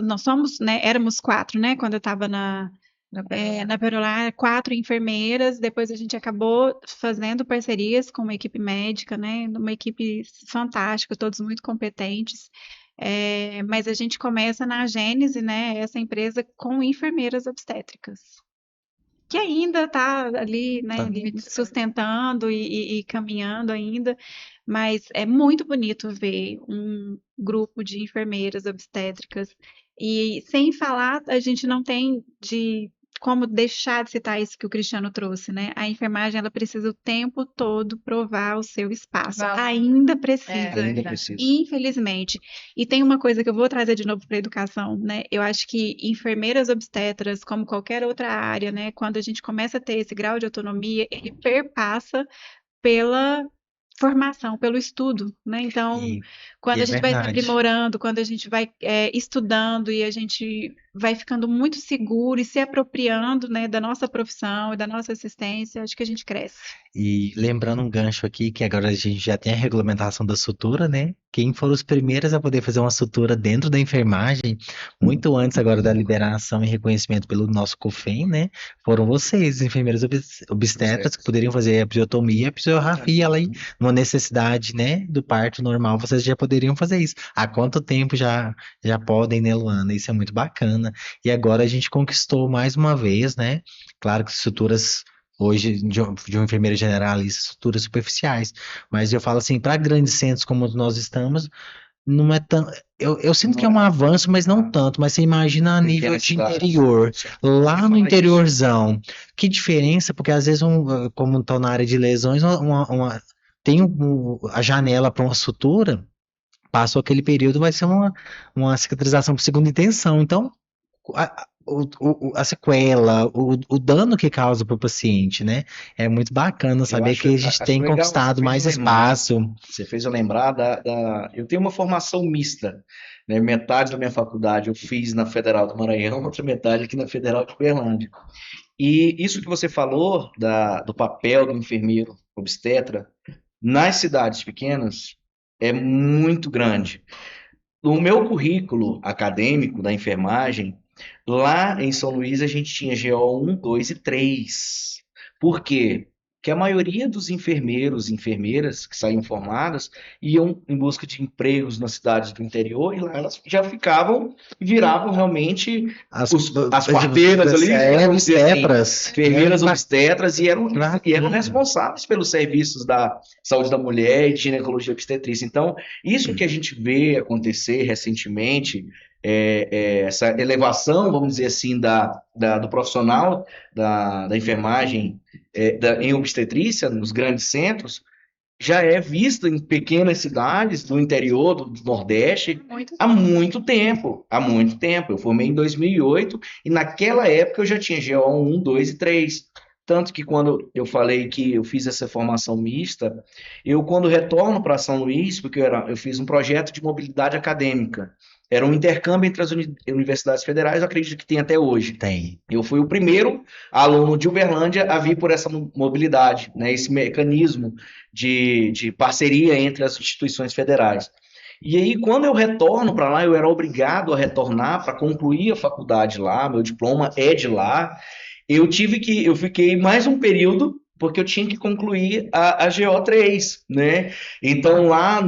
Nós somos, né, éramos 4, né, quando eu estava na Perolar, 4 enfermeiras, depois a gente acabou fazendo parcerias com uma equipe médica, né, uma equipe fantástica, todos muito competentes, mas a gente começa na Gênese, né, essa empresa com enfermeiras obstétricas, que ainda está ali, né, ali sustentando e caminhando ainda, mas é muito bonito ver um grupo de enfermeiras obstétricas. E sem falar, a gente não tem como deixar de citar isso que o Cristiano trouxe, né? A enfermagem, ela precisa o tempo todo provar o seu espaço. Valor. Ainda precisa. Ainda verdade. precisa. Infelizmente. E tem uma coisa que eu vou trazer de novo para a educação, né? Eu acho que enfermeiras obstetras, como qualquer outra área, né? Quando a gente começa a ter esse grau de autonomia, ele perpassa pela formação, pelo estudo, né? Então, quando é a gente vai se verdade. aprimorando, quando a gente vai estudando e a gente vai ficando muito seguro e se apropriando, né, da nossa profissão e da nossa assistência, acho que a gente cresce. E lembrando um gancho aqui, que agora a gente já tem a regulamentação da sutura, né? Quem foram os primeiros a poder fazer uma sutura dentro da enfermagem, muito antes agora da liberação e reconhecimento pelo nosso COFEM, né? Foram vocês, enfermeiras obstetras, que poderiam fazer a episiotomia, a episioterapia, ela aí, numa necessidade, né, do parto normal, vocês já poderiam fazer isso. Há quanto tempo já podem, né, Luana? Isso é muito bacana. E agora a gente conquistou mais uma vez, né? Claro que suturas hoje de um enfermeiro generalista, estruturas superficiais. Mas eu falo assim, para grandes centros como nós estamos, não é tão. Eu sinto que é um avanço, mas não tanto. Mas você imagina a nível de interior, lá no interiorzão. Que diferença, porque às vezes, como estão na área de lesões, tem a janela para uma sutura. passou aquele período, vai ser uma cicatrização por segunda intenção. Então, a sequela, o dano que causa para o paciente, né? É muito bacana saber que a gente acho tem legal, conquistado mais espaço. você fez eu lembrar eu tenho uma formação mista, né? Metade da minha faculdade eu fiz na Federal do Maranhão, outra metade aqui na Federal de Uberlândia. E isso que você falou do papel do enfermeiro obstetra nas cidades pequenas é muito grande. No meu currículo acadêmico da enfermagem, lá em São Luís a gente tinha GO 1, 2 e 3. Por quê? Porque a maioria dos enfermeiros e enfermeiras que saíam formadas iam em busca de empregos nas cidades do interior e lá elas já ficavam e viravam realmente as parteiras ali, vamos dizer assim, obstetras. enfermeiras obstetras e eram responsáveis pelos serviços da saúde da mulher e de ginecologia obstetrícia. Então, isso que a gente vê acontecer recentemente, essa elevação, vamos dizer assim, do profissional da enfermagem em obstetrícia, nos grandes centros, já é vista em pequenas cidades do interior, do Nordeste, há muito tempo. Há muito tempo. Eu formei em 2008 e naquela época eu já tinha GO 1, 2 e 3. Tanto que quando eu falei que eu fiz essa formação mista, eu quando retorno para São Luís, porque eu fiz um projeto de mobilidade acadêmica, era um intercâmbio entre as universidades federais, eu acredito que tem até hoje. Tem. Eu fui o primeiro aluno de Uberlândia a vir por essa mobilidade, né, esse mecanismo de parceria entre as instituições federais. E aí, quando eu retorno para lá, eu era obrigado a retornar para concluir a faculdade lá, meu diploma é de lá. Eu fiquei mais um período porque eu tinha que concluir a GO3, né? Então lá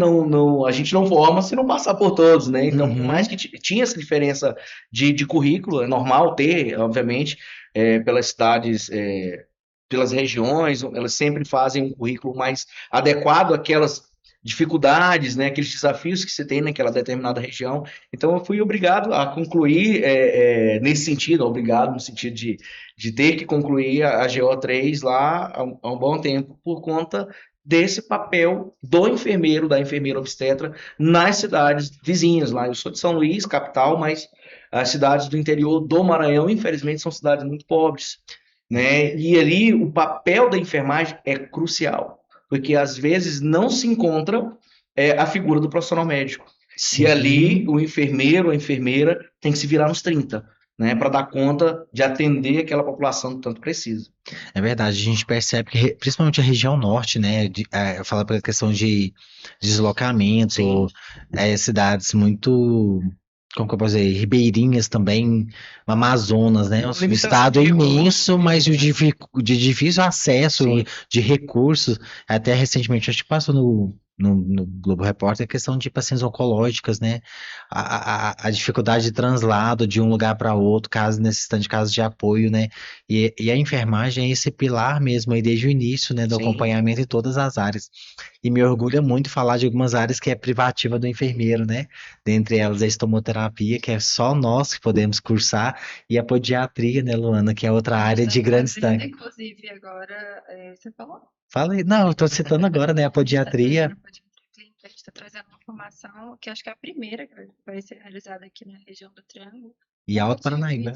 a gente não forma se não passar por todos, né? Então, por mais que tinha essa diferença de currículo, é normal ter, obviamente, pelas cidades, pelas regiões, elas sempre fazem um currículo mais adequado àquelas dificuldades, né, aqueles desafios que você tem naquela determinada região. Então, eu fui obrigado a concluir nesse sentido, obrigado no sentido de ter que concluir a GO3 lá há um bom tempo, por conta desse papel do enfermeiro, da enfermeira obstetra, nas cidades vizinhas lá. Eu sou de São Luís, capital, mas as cidades do interior do Maranhão, infelizmente, são cidades muito pobres, né? E ali o papel da enfermagem é crucial, porque às vezes não se encontra a figura do profissional médico. Sim. E ali o enfermeiro, a enfermeira tem que se virar nos 30, né, para dar conta de atender aquela população que tanto precisa. É verdade, a gente percebe que principalmente a região norte, né, eu falo pela questão de deslocamento, cidades muito, como que eu posso dizer, ribeirinhas também, Amazonas, né, um estado é imenso, mas de difícil acesso, de recursos. Até recentemente, acho que passou no Globo Repórter, a questão de pacientes oncológicas, né? A dificuldade de translado de um lugar para outro, caso necessitando de casos de apoio, né? E a enfermagem é esse pilar mesmo aí desde o início, né? Do acompanhamento em todas as áreas. E me orgulha muito falar de algumas áreas que é privativa do enfermeiro, né? Dentre elas a estomoterapia, que é só nós que podemos cursar, e a podiatria, né, Luana, que é outra área de grande destaque. Inclusive, agora, você falou? Falei, não, eu tô citando agora, né, a podiatria. A gente está trazendo uma formação que acho que é a primeira que vai ser realizada aqui na região do Triângulo. E Alto Paranaíba.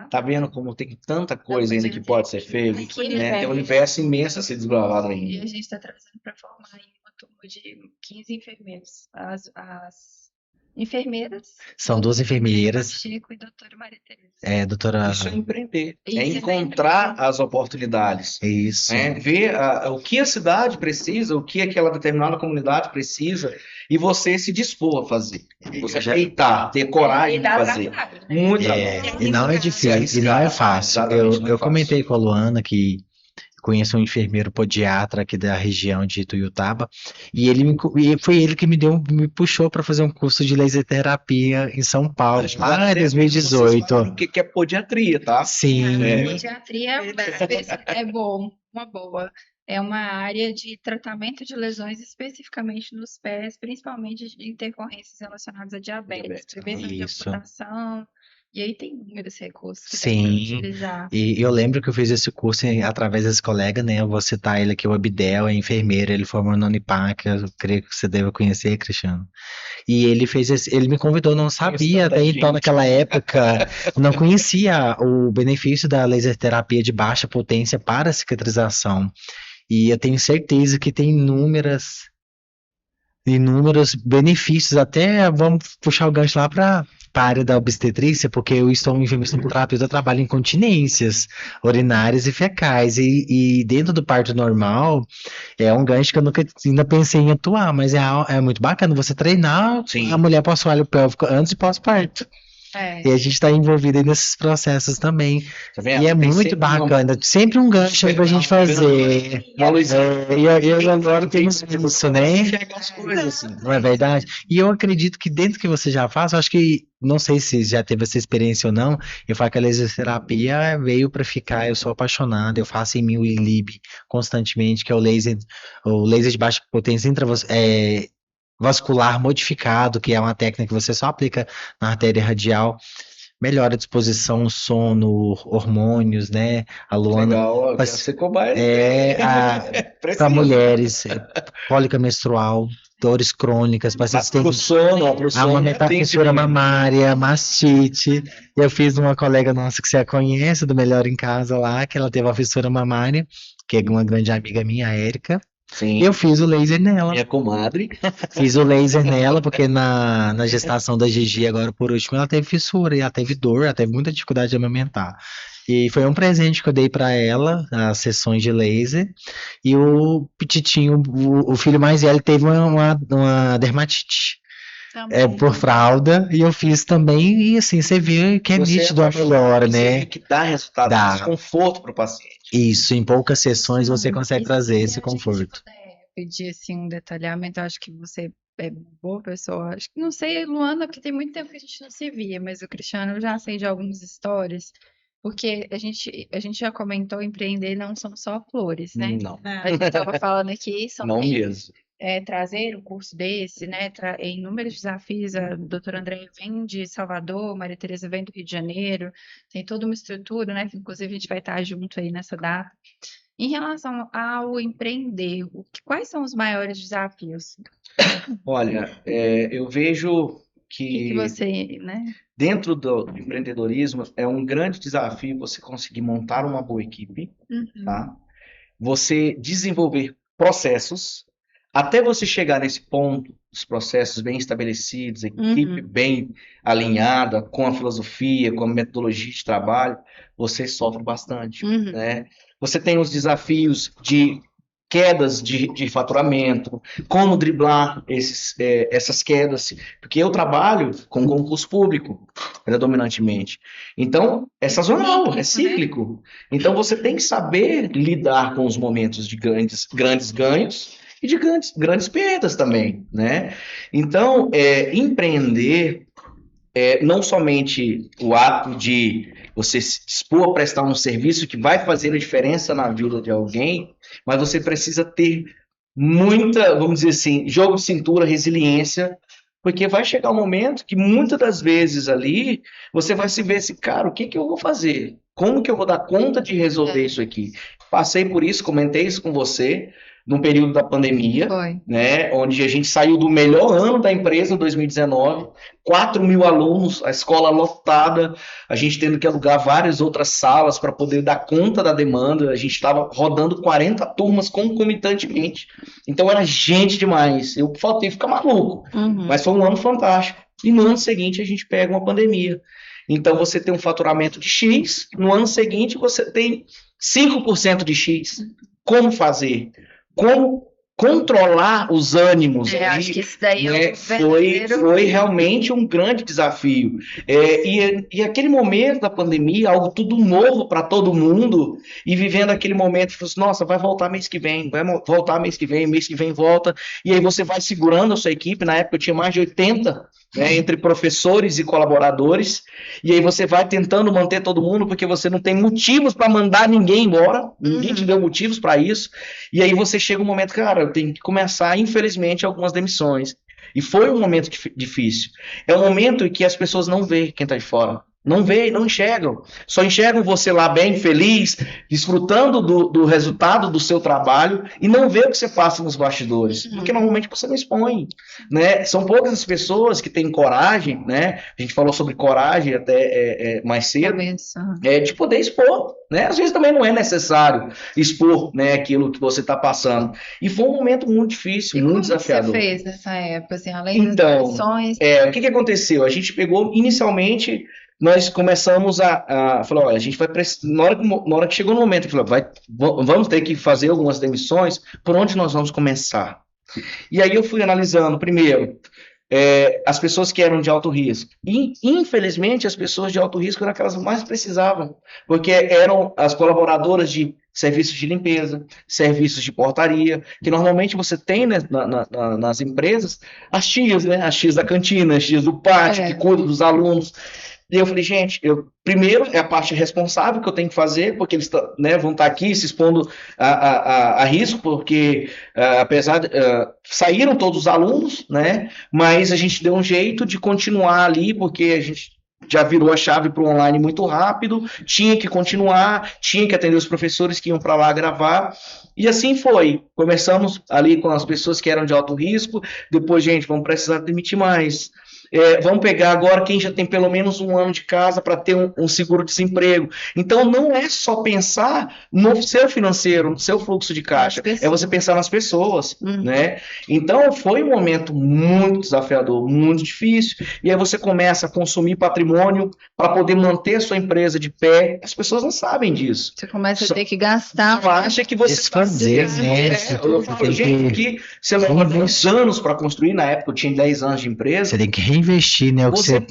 Tá vendo como tem tanta coisa ainda que pode ser feita, né? Tem um universo imenso a ser desbravado ainda. E a gente está trazendo para formar em uma turma de 15 enfermeiros. As enfermeiras. São duas enfermeiras. Chico e doutora Maria Tereza. Doutora. Isso é empreender. É encontrar as oportunidades. É isso. Ver o que a cidade precisa, o que aquela determinada comunidade precisa, e você se dispor a fazer. Você aceitar, ter coragem de fazer. Trabalho, né? Muito trabalho. E não é difícil, e não é fácil. Eu comentei com a Luana que conheço um enfermeiro podiatra aqui da região de Ituiutaba, e foi ele que me puxou para fazer um curso de laser terapia em São Paulo, lá em 2018. O que é podiatria, tá? Sim. Podiatria é uma boa. É uma área de tratamento de lesões especificamente nos pés, principalmente de intercorrências relacionadas a diabetes, prevenção de amputação, E aí tem inúmeros recursos que dá para Sim, utilizar. e eu lembro que eu fiz esse curso através desse colega, né? Eu vou citar ele aqui, o Abdel, é enfermeiro, ele formou na Unipac, eu creio que você deve conhecer, Cristiano. E ele ele me convidou, não sabia até então, naquela época, não conhecia o benefício da laser terapia de baixa potência para cicatrização. E eu tenho certeza que tem inúmeros benefícios, até vamos puxar o gancho lá para a área da obstetrícia, porque eu estou em enfermeiro terapeuta, eu trabalho em continências urinárias e fecais, e dentro do parto normal, é um gancho que eu nunca ainda pensei em atuar, mas é muito bacana você treinar Sim. a mulher para o assoalho pélvico antes e pós-parto. É. E a gente está envolvido aí nesses processos também. Tá vendo? E é Tem muito sempre bacana. Sempre um gancho aí pra gente fazer. uma luzinha. E eu agora temos isso, né? Enxergar as coisas assim. Não é verdade? E eu acredito que dentro que você já faz, eu acho que, não sei se já teve essa experiência ou não, eu falo que a laser terapia veio para ficar, eu sou apaixonado, eu faço em mil lib constantemente, que é o laser de baixa potência vascular modificado, que é uma técnica que você só aplica na artéria radial. Melhora a disposição, sono, hormônios, né? A Luana Legal, eu quero faz- ser cobaia. para Precisa. mulheres, cólica menstrual, dores crônicas, pacientes que têm Pro sono, pro sono. aumentar a tem fissura que- mamária, mastite. Eu fiz uma colega nossa que você a conhece, do Melhor em Casa lá, que ela teve uma fissura mamária, que é uma grande amiga minha, a Érica. Sim, Eu fiz o laser nela. minha comadre. Fiz o laser nela, porque na gestação da Gigi, agora por último, ela teve fissura, e ela teve dor, ela teve muita dificuldade de amamentar. E foi um presente que eu dei pra ela, as sessões de laser. E o Petitinho, o filho mais velho, teve uma dermatite. Também. Por fralda, e eu fiz também, e assim, você vê que é Você nítido a melhora, você vê né? que dá resultado, Dá. dá conforto pro paciente. Isso, em poucas sessões você Não, consegue e trazer se esse a gente conforto. puder pedir assim um detalhamento, eu acho que você é boa pessoa. Acho que não sei, Luana, porque tem muito tempo que a gente não se via, mas o Cristiano eu já sei de algumas histórias, porque a gente já comentou, empreender não são só flores, né? Não, A gente estava falando aqui, não mesmo. trazer um curso desse, né? Em inúmeros desafios, a doutora Andréia vem de Salvador, Maria Tereza vem do Rio de Janeiro, tem toda uma estrutura, né? Que inclusive a gente vai estar junto aí nessa data. Em relação ao empreender, quais são os maiores desafios? Olha, eu vejo O que que você, né? dentro do empreendedorismo é um grande desafio você conseguir montar uma boa equipe, Uhum. tá? Você desenvolver processos, até você chegar nesse ponto, os processos bem estabelecidos, a equipe Uhum. bem alinhada com a filosofia, com a metodologia de trabalho, você sofre bastante, Uhum. né? Você tem os desafios de quedas de faturamento, como driblar essas quedas, porque eu trabalho com concurso público, predominantemente. Então, é sazonal, é cíclico. Então, você tem que saber lidar com os momentos de grandes ganhos e de grandes perdas também, né? Então, empreender não somente o ato de você se dispor a prestar um serviço que vai fazer a diferença na vida de alguém, mas você precisa ter muita, vamos dizer assim, jogo de cintura, resiliência, porque vai chegar um momento que muitas das vezes ali você vai se ver assim, cara, o que que eu vou fazer? Como que eu vou dar conta de resolver isso aqui? Passei por isso, comentei isso com você, no período da pandemia, Foi. né, onde a gente saiu do melhor ano da empresa, 2019, 4 mil alunos, a escola lotada, a gente tendo que alugar várias outras salas para poder dar conta da demanda, a gente estava rodando 40 turmas concomitantemente, então era gente demais, eu faltei ficar maluco, Uhum. mas foi um ano fantástico, e no ano seguinte a gente pega uma pandemia, então você tem um faturamento de X, no ano seguinte você tem 5% de X, como fazer? Como controlar os ânimos ali, Acho que isso daí é né, o verdadeiro. foi realmente um grande desafio. E aquele momento da pandemia, algo tudo novo para todo mundo, e vivendo aquele momento, assim, nossa, vai voltar mês que vem, vai voltar mês que vem volta, e aí você vai segurando a sua equipe, na época eu tinha mais de 80, né, entre professores e colaboradores, e aí você vai tentando manter todo mundo, porque você não tem motivos para mandar ninguém embora, ninguém te deu motivos para isso, e aí você chega um momento, cara, eu tenho que começar, infelizmente, algumas demissões. E foi um momento difícil. É um momento em que as pessoas não veem quem está de fora. Não vê, não enxergam. Só enxergam você lá bem, feliz, desfrutando do resultado do seu trabalho e não vê o que você passa nos bastidores. Porque normalmente você não expõe, né? São poucas as pessoas que têm coragem, né? A gente falou sobre coragem até mais cedo, de poder expor, né? Às vezes também não é necessário expor, né, aquilo que você está passando. E foi um momento muito difícil, muito desafiador. O que você fez nessa época, assim, além das expressões? O que aconteceu? A gente pegou inicialmente. Nós começamos a falar, olha, a gente vai precisar, na hora que chegou no momento, vamos ter que fazer algumas demissões, por onde nós vamos começar? E aí eu fui analisando, primeiro, as pessoas que eram de alto risco. E, infelizmente, as pessoas de alto risco eram aquelas que mais precisavam, porque eram as colaboradoras de serviços de limpeza, serviços de portaria, que normalmente você tem, né, nas empresas, as tias, né, as tias da cantina, as tias do pátio, que cuidam dos alunos. E eu falei, gente, primeiro é a parte responsável que eu tenho que fazer, porque eles, né, vão estar aqui se expondo a risco, porque apesar de saíram todos os alunos, né, mas a gente deu um jeito de continuar ali, porque a gente já virou a chave para o online muito rápido, tinha que continuar, tinha que atender os professores que iam para lá gravar, e assim foi. Começamos ali com as pessoas que eram de alto risco, depois, gente, vamos precisar demitir mais. Vamos pegar agora quem já tem pelo menos 1 ano de casa para ter um seguro-desemprego. Então, não é só pensar no seu financeiro, no seu fluxo de caixa, é você pensar nas pessoas, né? Então, foi um momento muito desafiador, muito difícil, e aí você começa a consumir patrimônio para poder manter a sua empresa de pé. As pessoas não sabem disso. Você começa a ter que gastar. Só acha que você fazer, né? Eu falo, gente, que você leva 10 anos para construir, na época eu tinha 10 anos de empresa. Você tem que reinvestir, né? Você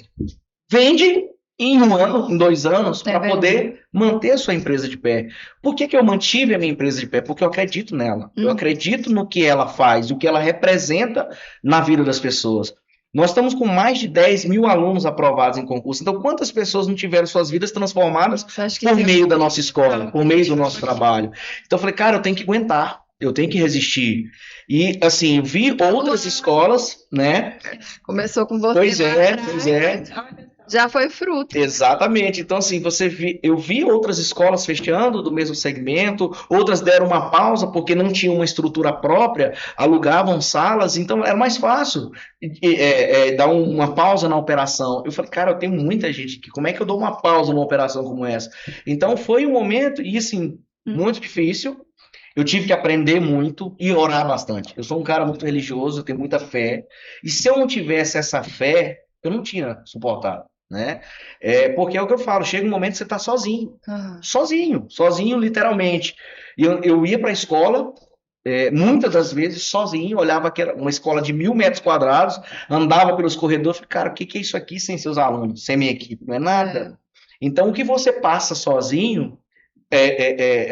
vende em 1 ano, em 2 anos, para poder manter a sua empresa de pé. Por que eu mantive a minha empresa de pé? Porque eu acredito nela. Eu acredito no que ela faz, o que ela representa na vida das pessoas. Nós estamos com mais de 10 mil alunos aprovados em concurso. Então, quantas pessoas não tiveram suas vidas transformadas por meio da nossa escola, por meio do nosso trabalho? Então, eu falei, cara, eu tenho que aguentar, eu tenho que resistir. E, assim, eu vi outras escolas, né? Começou com você. Pois é. Já foi fruto. Exatamente. Então, assim, eu vi outras escolas fechando do mesmo segmento, outras deram uma pausa porque não tinham uma estrutura própria, alugavam salas, então era mais fácil dar uma pausa na operação. Eu falei, cara, eu tenho muita gente aqui, como é que eu dou uma pausa numa operação como essa? Então, foi um momento, e assim, muito difícil. Eu tive que aprender muito e orar bastante. Eu sou um cara muito religioso, eu tenho muita fé. E se eu não tivesse essa fé, eu não tinha suportado, né? Porque é o que eu falo, chega um momento que você está sozinho. Sozinho literalmente. E eu ia para a escola, muitas das vezes sozinho, olhava que era uma escola de 1.000 metros quadrados, andava pelos corredores, falei, cara, o que é isso aqui sem seus alunos, sem minha equipe? Não é nada. Então, o que você passa sozinho,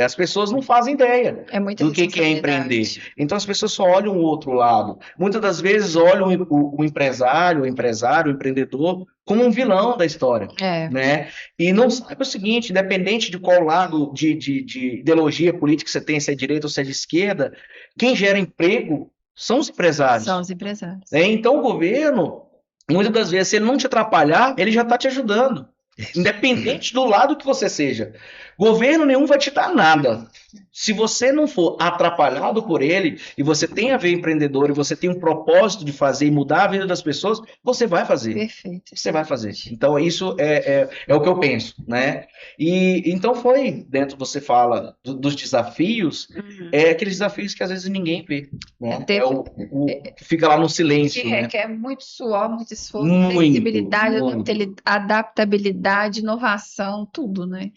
as pessoas não fazem ideia do que é empreender. Então as pessoas só olham o outro lado. Muitas das vezes olham o empresário, o empreendedor, como um vilão da história. Né? E não sabe o seguinte, independente de qual lado de ideologia política você tem, se é de direita ou se é de esquerda, quem gera emprego são os empresários. Então o governo, muitas das vezes, se ele não te atrapalhar, ele já está te ajudando. Independente do lado que você seja. Governo nenhum vai te dar nada. Se você não for atrapalhado por ele, e você tem a ver empreendedor, e você tem um propósito de fazer e mudar a vida das pessoas, você vai fazer. Perfeito. Você vai fazer. Então, isso é o que eu penso, né? E então foi, dentro, você fala dos desafios, aqueles desafios que às vezes ninguém vê. Né? Fica lá no silêncio. Que requer muito suor, muito esforço, muito, flexibilidade, adaptabilidade, inovação, tudo, né?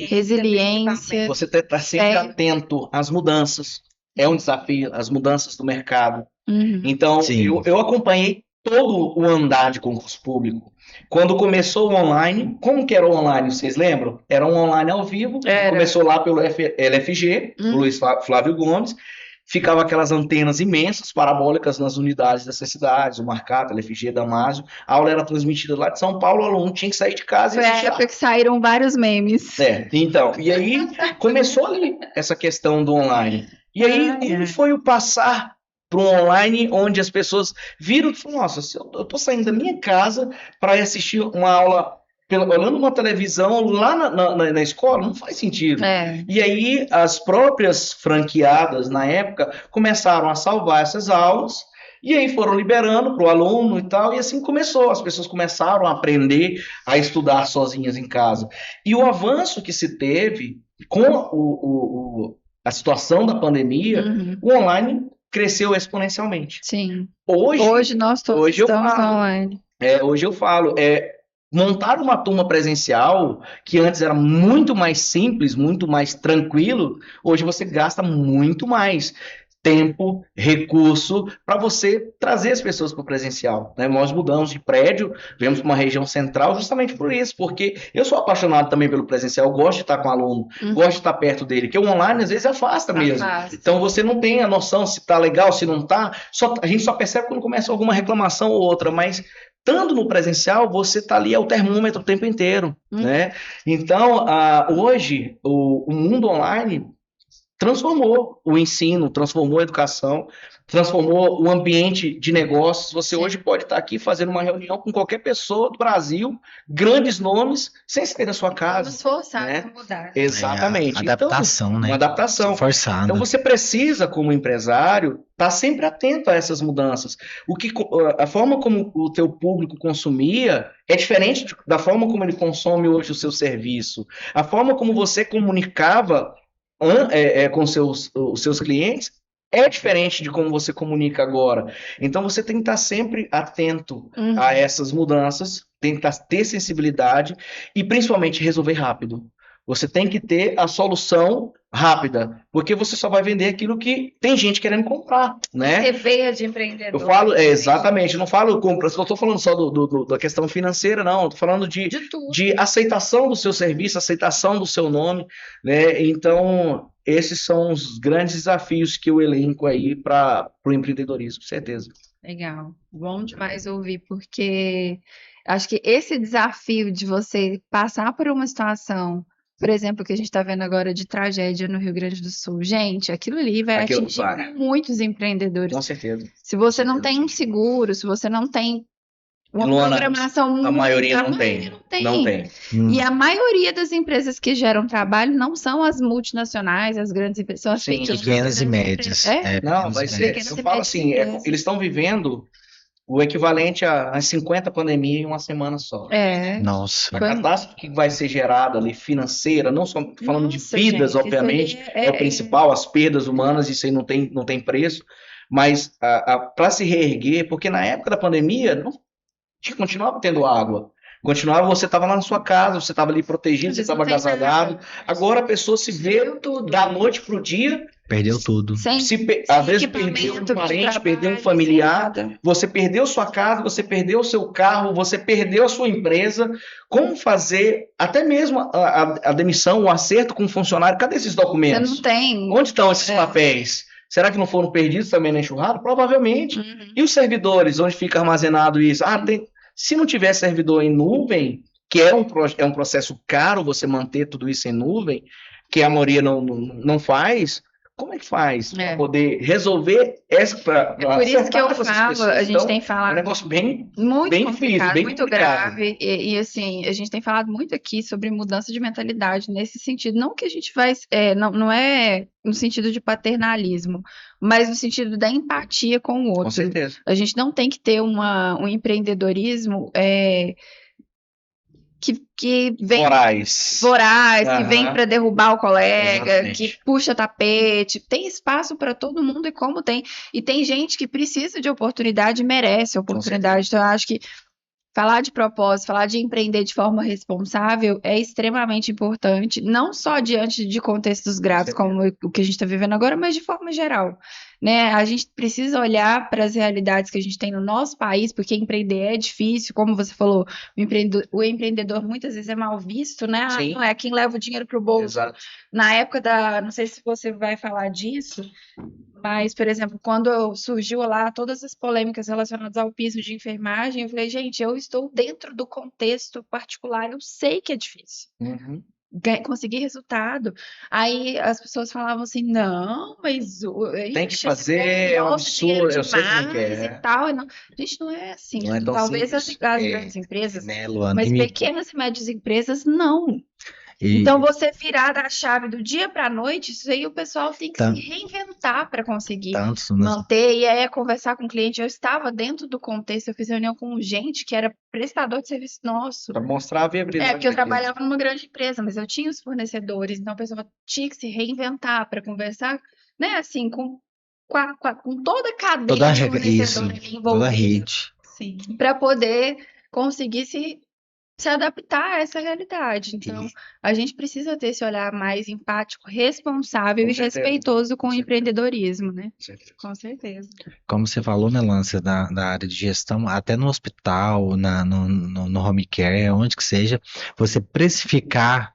Resiliência. Você está sempre atento às mudanças. É um desafio, as mudanças do mercado. Então, eu acompanhei todo o andar de concurso público. Quando começou o online, como que era o online, vocês lembram? Era um online ao vivo, começou lá pelo LFG, o Luiz Flávio Gomes, ficava aquelas antenas imensas, parabólicas nas unidades dessas cidades, o Marcato, LFG, Damásio, a aula era transmitida lá de São Paulo, o aluno tinha que sair de casa e assistir. Foi a época que saíram vários memes. Então, e aí começou ali essa questão do online. E aí, como foi o passar para um online onde as pessoas viram e falaram, nossa, eu estou saindo da minha casa para assistir uma aula olhando uma televisão lá na escola, não faz sentido. É. E aí as próprias franqueadas, na época, começaram a salvar essas aulas, e aí foram liberando para o aluno e tal, e assim começou. As pessoas começaram a aprender a estudar sozinhas em casa. E o avanço que se teve com a situação da pandemia, Uhum. o online cresceu exponencialmente. Sim. Hoje Hoje nós todos hoje eu estamos falo, online. hoje eu falo, montar uma turma presencial, que antes era muito mais simples, muito mais tranquilo, hoje você gasta muito mais tempo, recurso, para você trazer as pessoas para o presencial, né? Nós mudamos de prédio, viemos para uma região central justamente por isso, porque eu sou apaixonado também pelo presencial, eu gosto de estar com o aluno, gosto de estar perto dele, que o online às vezes afasta mesmo. Afasta. Então você não tem a noção se está legal, se não está, a gente só percebe quando começa alguma reclamação ou outra, mas estando no presencial, você está ali ao termômetro o tempo inteiro, né? Então, hoje, o mundo online transformou o ensino, transformou a educação, transformou o ambiente de negócios. Você hoje pode estar aqui fazendo uma reunião com qualquer pessoa do Brasil, grandes nomes, sem sair da sua casa. Vamos forçar né? a mudar. Exatamente. Adaptação, então, né? Uma adaptação. Forçada. Então você precisa, como empresário, estar sempre atento a essas mudanças. A forma como o teu público consumia é diferente da forma como ele consome hoje o seu serviço. A forma como você comunicava com os seus clientes é diferente de como você comunica agora. Então você tem que estar sempre atento a essas mudanças, tem que ter sensibilidade e principalmente resolver rápido. Você tem que ter a solução rápida, porque você só vai vender aquilo que tem gente querendo comprar, né? Ter veia de empreendedor. Eu falo, exatamente, eu não falo compra, não estou falando só da questão financeira, não, estou falando de aceitação do seu serviço, aceitação do seu nome, né? Então, esses são os grandes desafios que eu elenco aí para o empreendedorismo, com certeza. Legal, bom demais ouvir, porque acho que esse desafio de você passar por uma situação, por exemplo, que a gente está vendo agora de tragédia no Rio Grande do Sul, gente, aquilo ali vai atingir muitos empreendedores. Com certeza. Se você não tem um seguro, se você não tem uma Luana, programação a maioria não tem. Não tem. E a maioria das empresas que geram trabalho não são as multinacionais, as grandes empresas, são as pequenas e médias. Não, mas eu falo assim, eles estão vivendo o equivalente a 50 pandemias em uma semana só. Nossa. A catástrofe que vai ser gerada ali financeira, não só falando de vidas, gente, obviamente, é o principal, as perdas humanas, isso aí não tem preço, mas para se reerguer, porque na época da pandemia, a gente continuava tendo água. Você estava lá na sua casa, você estava ali protegido, você estava agasalhado. Agora a pessoa se vê da noite para o dia. Perdeu tudo. Às vezes perdeu um parente, perdeu um familiar, você perdeu sua casa, você perdeu o seu carro, você perdeu a sua empresa. Como fazer até mesmo a demissão, o acerto com o funcionário? Cadê esses documentos? Você não tem. Onde estão esses papéis? Será que não foram perdidos também na enxurrada? Provavelmente. E os servidores, onde fica armazenado isso? Se não tiver servidor em nuvem, que é um processo caro você manter tudo isso em nuvem, que a maioria não faz, como é que faz para poder resolver essa... por isso que eu falo, a gente tem falado... É um negócio bem difícil, bem muito grave, e assim, a gente tem falado muito aqui sobre mudança de mentalidade nesse sentido, não que a gente vai... não é no sentido de paternalismo, mas no sentido da empatia com o outro. Com certeza. A gente não tem que ter um empreendedorismo... que vem voraz, que vem para derrubar o colega, que puxa tapete. Tem espaço para todo mundo e tem gente que precisa de oportunidade e merece oportunidade. Então eu acho que falar de propósito, falar de empreender de forma responsável é extremamente importante, não só diante de contextos graves como o que a gente está vivendo agora, mas de forma geral. Né? A gente precisa olhar para as realidades que a gente tem no nosso país, porque empreender é difícil, como você falou, o empreendedor muitas vezes é mal visto, né? Não é quem leva o dinheiro para o bolso. Exato. Na época não sei se você vai falar disso, mas, por exemplo, quando surgiu lá todas as polêmicas relacionadas ao piso de enfermagem, eu falei, gente, eu estou dentro do contexto particular, eu sei que é difícil. conseguir resultado. Aí as pessoas falavam assim, não, mas Tem que ixi, fazer, esse é um povo ganha dinheiro absurdo, eu sei como é que demais e é. tal. E não, gente, não é assim. Não é tão Talvez as simples. grandes empresas, Né, Luana? mas pequenas e médias empresas, não. Então, você virar a chave do dia para a noite, isso aí o pessoal tem que se reinventar para conseguir tantos, manter. E aí é conversar com o cliente. Eu estava dentro do contexto, eu fiz reunião com gente que era prestador de serviço nosso. Para mostrar a viabilidade Porque eu daquilo. trabalhava numa grande empresa, mas eu tinha os fornecedores, então a pessoa tinha que se reinventar para conversar, né, assim, com toda a cadeia toda de isso, fornecedor ali toda a envolvida, rede. Sim. para poder conseguir se adaptar a essa realidade. Então, a gente precisa ter esse olhar mais empático, responsável Com e certeza, respeitoso com com o certeza. empreendedorismo, né? Com certeza. Como você falou, né, Lance, da área de gestão, até no hospital, no home care, onde que seja, você precificar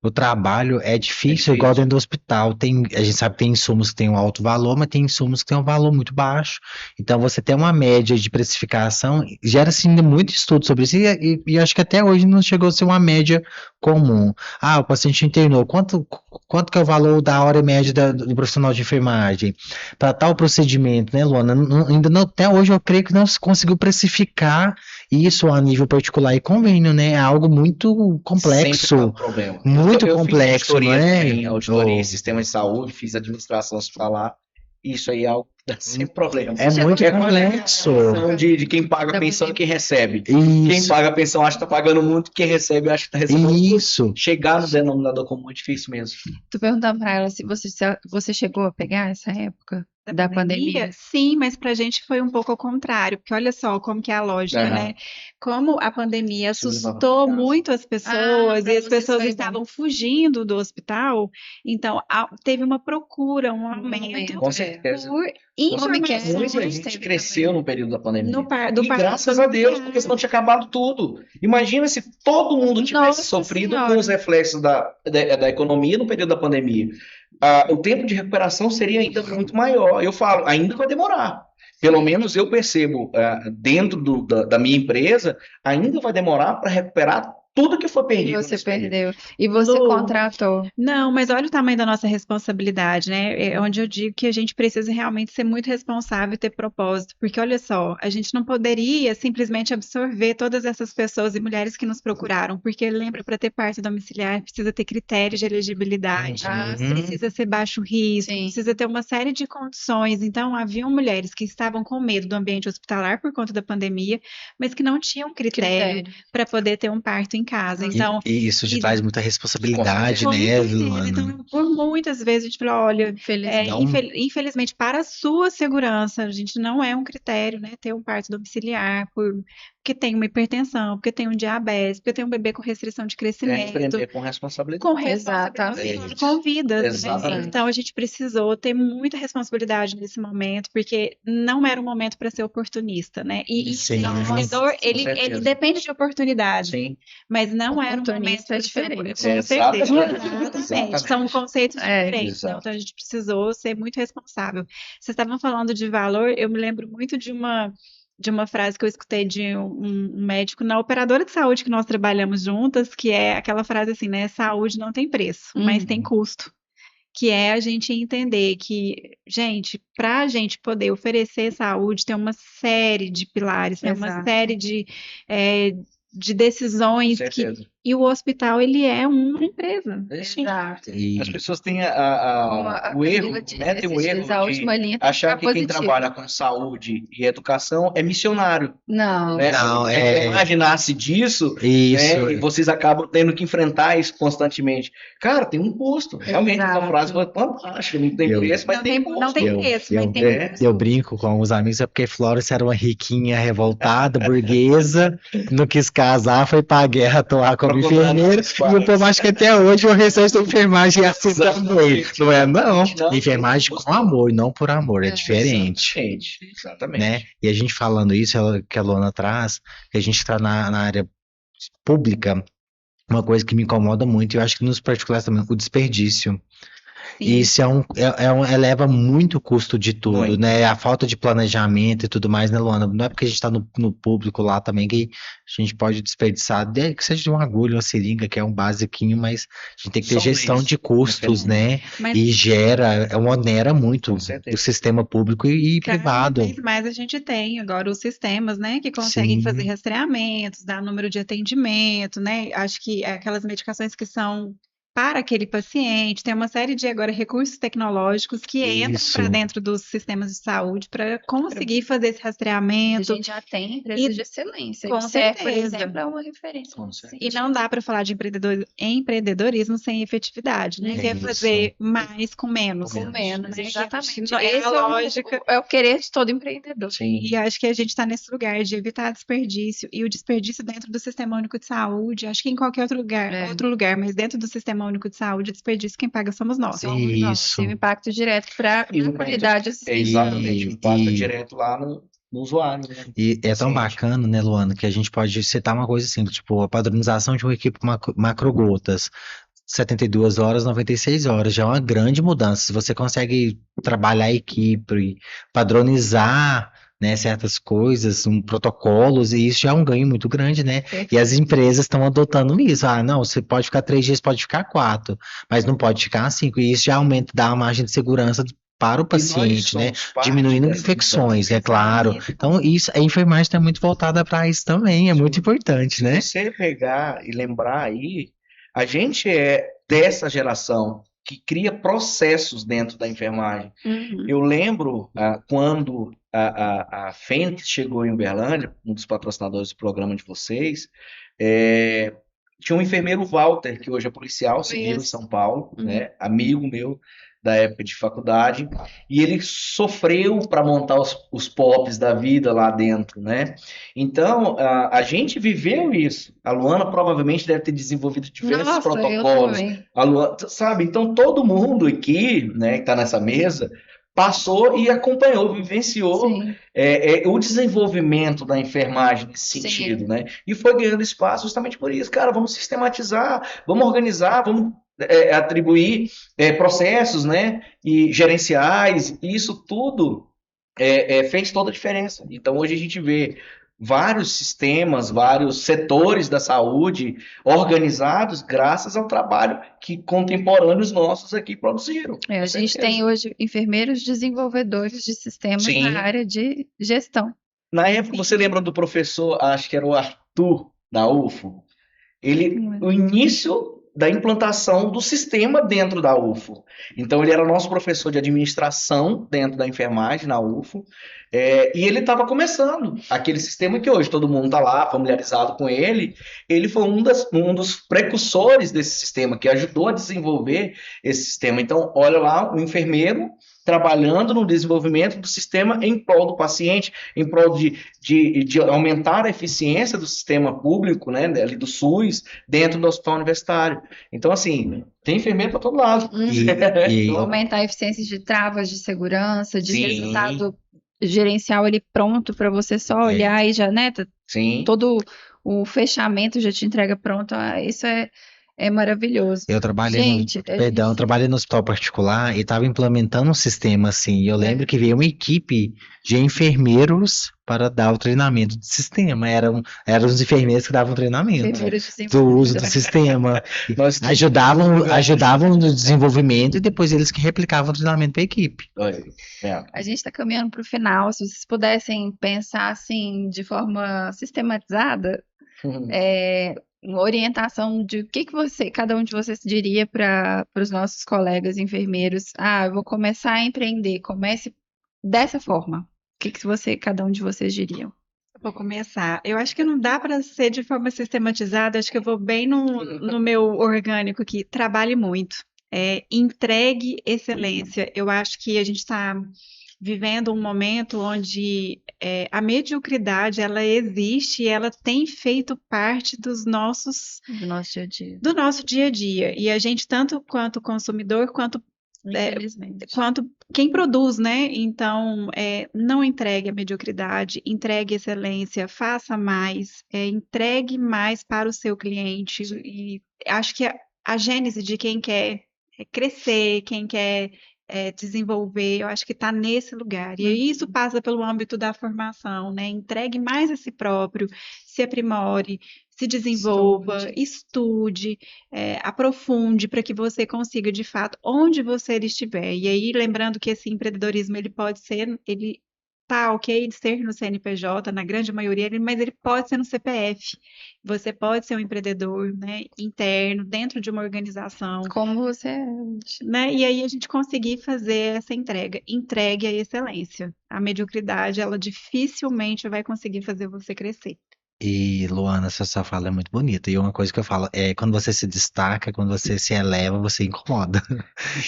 o trabalho é difícil, igual dentro do hospital. A gente sabe que tem insumos que têm um alto valor, mas tem insumos que têm um valor muito baixo. Então, você tem uma média de precificação, gera-se ainda muito estudo sobre isso, e acho que até hoje não chegou a ser uma média comum. Ah, o paciente internou, quanto que é o valor da hora média do profissional de enfermagem para tal procedimento, né, Luana? Ainda não, até hoje eu creio que não se conseguiu precificar isso a nível particular e convênio, né? É algo muito complexo. Sempre um problema. Muito eu complexo, fiz auditoria não é? também, auditoria em sistema de saúde, fiz administração hospitalar. Isso aí é algo que dá sempre problema. É muito complexo. De quem paga a pensão e quem recebe. Isso. Quem paga a pensão acha que está pagando muito, quem recebe acha que está recebendo muito. Isso. Chegar no denominador comum é difícil mesmo. Tu perguntando para ela se você chegou a pegar essa época da pandemia? Sim, mas pra gente foi um pouco ao contrário, porque olha só como que é a lógica, né? Como a pandemia assustou muito as pessoas e as pessoas estavam fugindo do hospital, então teve uma procura, um aumento Com certeza. por informação. Muita gente cresceu no período da pandemia. do E graças a Deus, porque senão tinha acabado tudo. Imagina se todo mundo tivesse sofrido com os reflexos da economia no período da pandemia. O tempo de recuperação seria ainda muito maior. Eu falo, ainda vai demorar. Pelo menos eu percebo, dentro da minha empresa, ainda vai demorar para recuperar tudo que foi perdido. E você perdeu. E você contratou. Não, mas olha o tamanho da nossa responsabilidade, né? É onde eu digo que a gente precisa realmente ser muito responsável e ter propósito. Porque olha só, a gente não poderia simplesmente absorver todas essas pessoas e mulheres que nos procuraram. Porque lembra, para ter parte domiciliar, precisa ter critérios de elegibilidade, precisa ser baixo risco, precisa ter uma série de condições. Então, haviam mulheres que estavam com medo do ambiente hospitalar por conta da pandemia, mas que não tinham critério para poder ter um parto em casa. Então, e isso te traz muita responsabilidade, né, Luana? Então, por muitas vezes a gente fala, olha, infelizmente, para a sua segurança, a gente não é um critério, né, ter um parto domiciliar, porque tem uma hipertensão, porque tem um diabetes, porque tem um bebê com restrição de crescimento. Empreender com responsabilidade. Com responsabilidade, com vidas. Né? Então, a gente precisou ter muita responsabilidade nesse momento, porque não era um momento para ser oportunista, né? E o empreendedor, ele depende de oportunidade. Sim. Mas não era um momento diferente. Com certeza. Exatamente. São conceitos diferentes. Então, a gente precisou ser muito responsável. Vocês estavam falando de valor, eu me lembro muito de uma frase que eu escutei de um médico na operadora de saúde que nós trabalhamos juntas, que é aquela frase assim, né? Saúde não tem preço, mas tem custo. Que é a gente entender que, gente, para a gente poder oferecer saúde, tem uma série de pilares, tem uma série de decisões e o hospital, ele é uma empresa. Exato. As pessoas têm o erro, né? Tem o erro de achar que quem trabalha com saúde e educação é missionário. Não. Né? Não, imaginar-se disso, né? E vocês acabam tendo que enfrentar isso constantemente. Cara, tem um custo. Realmente, essa frase foi fantástica. Não tem preço, mas tem custo. Não tem preço, mas tem custo. Eu brinco com os amigos, é porque Flores era uma riquinha, revoltada, burguesa, não quis casar, foi pra guerra atuar como enfermeira, e o povo acha que até hoje o recesso da enfermagem é assim também. Não é, não. Enfermagem com amor, não por amor, é diferente. Exatamente. Né? E a gente falando isso, que a Luana traz, que a gente está na área pública, uma coisa que me incomoda muito, e eu acho que nos particulares também, o desperdício. E isso eleva muito o custo de tudo, Muito. né? A falta de planejamento e tudo mais, né, Luana? Não é porque a gente está no público lá também que a gente pode desperdiçar, que seja de uma agulha, uma seringa, que é um basiquinho, mas a gente tem que ter Só gestão isso, de custos, né? Mas E onera muito com o certeza. sistema público e cada privado. vez mais a gente tem agora os sistemas, né, que conseguem fazer Sim, rastreamentos, dar número de atendimento, né? Acho que aquelas medicações que são para aquele paciente, tem uma série de agora recursos tecnológicos que entram para isso. dentro dos sistemas de saúde para conseguir fazer esse A rastreamento. gente já tem empresas E de excelência. com O CER, por certeza. exemplo, é uma referência. Com Sim. E não dá para falar de empreendedorismo sem efetividade, né? Que é Isso. fazer mais com menos. Com menos, né? exatamente. É Esse a lógica. é o querer de todo empreendedor. Sim. E acho que a gente está nesse lugar de evitar desperdício. E o desperdício dentro do Sistema Único de Saúde, acho que em qualquer outro lugar, mas dentro do Sistema Único de Saúde, o desperdício quem paga somos nós. Somos nós. Isso. E o impacto direto para E o a impacto- qualidade assistencial. Exatamente, o impacto direto lá no usuário, né? E é tão Paciente. bacana, né, Luana, que a gente pode citar uma coisa assim, tipo, a padronização de uma equipe macrogotas, 72 horas, 96 horas, já é uma grande mudança. Se você consegue trabalhar a equipe, padronizar, né, certas coisas, protocolos, e isso já é um ganho muito grande, né? E as empresas estão adotando isso. Ah, não, você pode ficar 3 dias, pode ficar 4, mas não pode ficar 5. E isso já aumenta, dá uma margem de segurança para o E nós paciente, né? somos parte Diminuindo dessa infecções, mudança. é claro. Então, isso, a enfermagem está muito voltada para isso também, é muito importante, Se né? você pegar e lembrar aí, a gente é dessa geração que cria processos dentro da enfermagem. Uhum. Eu lembro quando a Fênix chegou em Uberlândia, um dos patrocinadores do programa de vocês, tinha um enfermeiro Walter, que hoje é policial civil em São Paulo, né, amigo meu da época de faculdade, e ele sofreu para montar os POPs da vida lá dentro, né? Então, a gente viveu isso. A Luana provavelmente deve ter desenvolvido diversos Nossa, eu protocolos. também. A Luana, sabe? Então, todo mundo aqui, né, que está nessa mesa, passou e acompanhou, vivenciou Sim. o desenvolvimento da enfermagem nesse Sim. sentido, né? E foi ganhando espaço justamente por isso. Cara, vamos sistematizar, vamos organizar, vamos atribuir processos, né, e gerenciais, e isso tudo fez toda a diferença. Então, hoje a gente vê vários sistemas, vários setores da saúde organizados graças ao trabalho que contemporâneos nossos aqui produziram. A Com gente certeza. tem hoje enfermeiros desenvolvedores de sistemas Sim. na área de gestão. Na época, você lembra do professor, acho que era o Arthur, da UFO? O início da implantação do sistema dentro da UFO. Então, ele era nosso professor de administração dentro da enfermagem, na UFO, e ele estava começando aquele sistema que hoje todo mundo está lá familiarizado com ele. Ele foi um dos precursores desse sistema, que ajudou a desenvolver esse sistema. Então, olha lá, o enfermeiro trabalhando no desenvolvimento do sistema em prol do paciente, em prol de aumentar a eficiência do sistema público, né, ali do SUS, dentro do hospital universitário. Então, assim, tem enfermeiro para todo lado. E Aumentar a eficiência de travas de segurança, de Sim. resultado gerencial ali pronto para você só olhar e já, né? Sim. Todo o fechamento já te entrega pronto. Isso é maravilhoso. eu trabalhei Gente, eu trabalhei no hospital particular e estava implementando um sistema assim. E eu lembro que veio uma equipe de enfermeiros para dar o treinamento do sistema. Eram os enfermeiros que davam treinamento enfermeiros do uso do desenvolvedores. sistema. Nós Ajudavam no desenvolvimento e depois eles que replicavam o treinamento para a equipe. A gente está caminhando para o final. Se vocês pudessem pensar assim de forma sistematizada, uma orientação de o que cada um de vocês diria para os nossos colegas enfermeiros. Eu vou começar a empreender. Comece dessa forma. O que cada um de vocês diriam? Vou começar. Eu acho que não dá para ser de forma sistematizada. Acho que eu vou bem no meu orgânico aqui. Trabalhe muito. Entregue excelência. Eu acho que a gente está vivendo um momento onde a mediocridade ela existe e ela tem feito parte do nosso dia a dia. E a gente, tanto quanto consumidor, quanto quem produz, né? Então, não entregue a mediocridade, entregue excelência, faça mais, entregue mais para o seu cliente. E acho que a gênese de quem quer crescer, quem quer desenvolver, eu acho que está nesse lugar. E aí isso passa pelo âmbito da formação, né? Entregue mais a si próprio, se aprimore, se desenvolva, estude, aprofunde para que você consiga, de fato, onde você estiver. E aí, lembrando que esse empreendedorismo, ele pode ser, ele tá ok de ser no CNPJ, na grande maioria, mas ele pode ser no CPF. Você pode ser um empreendedor, né, interno, dentro de uma organização, Como você é. né? E aí a gente conseguir fazer essa entregue à excelência. A mediocridade, ela dificilmente vai conseguir fazer você crescer. E, Luana, essa sua fala é muito bonita. E uma coisa que eu falo é quando você se destaca, quando você se eleva, você incomoda.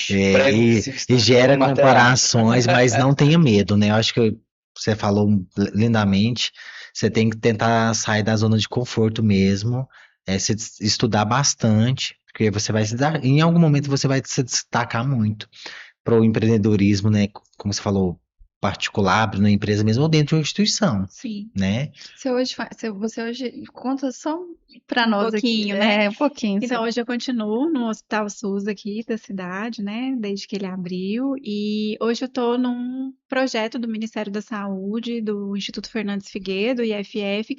E gera comparações, mas não tenha medo, né? Eu acho que você falou lindamente. Você tem que tentar sair da zona de conforto mesmo, se estudar bastante, porque você vai em algum momento você vai se destacar muito para o empreendedorismo, né? Como você falou, particular, abre na empresa mesmo ou dentro de uma instituição, Sim. né? Você hoje conta só para nós pouquinho, aqui, né? Um pouquinho. Então, hoje eu continuo no Hospital SUS aqui da cidade, né? Desde que ele abriu. E hoje eu estou num projeto do Ministério da Saúde, do Instituto Fernandes Figueiredo, IFF,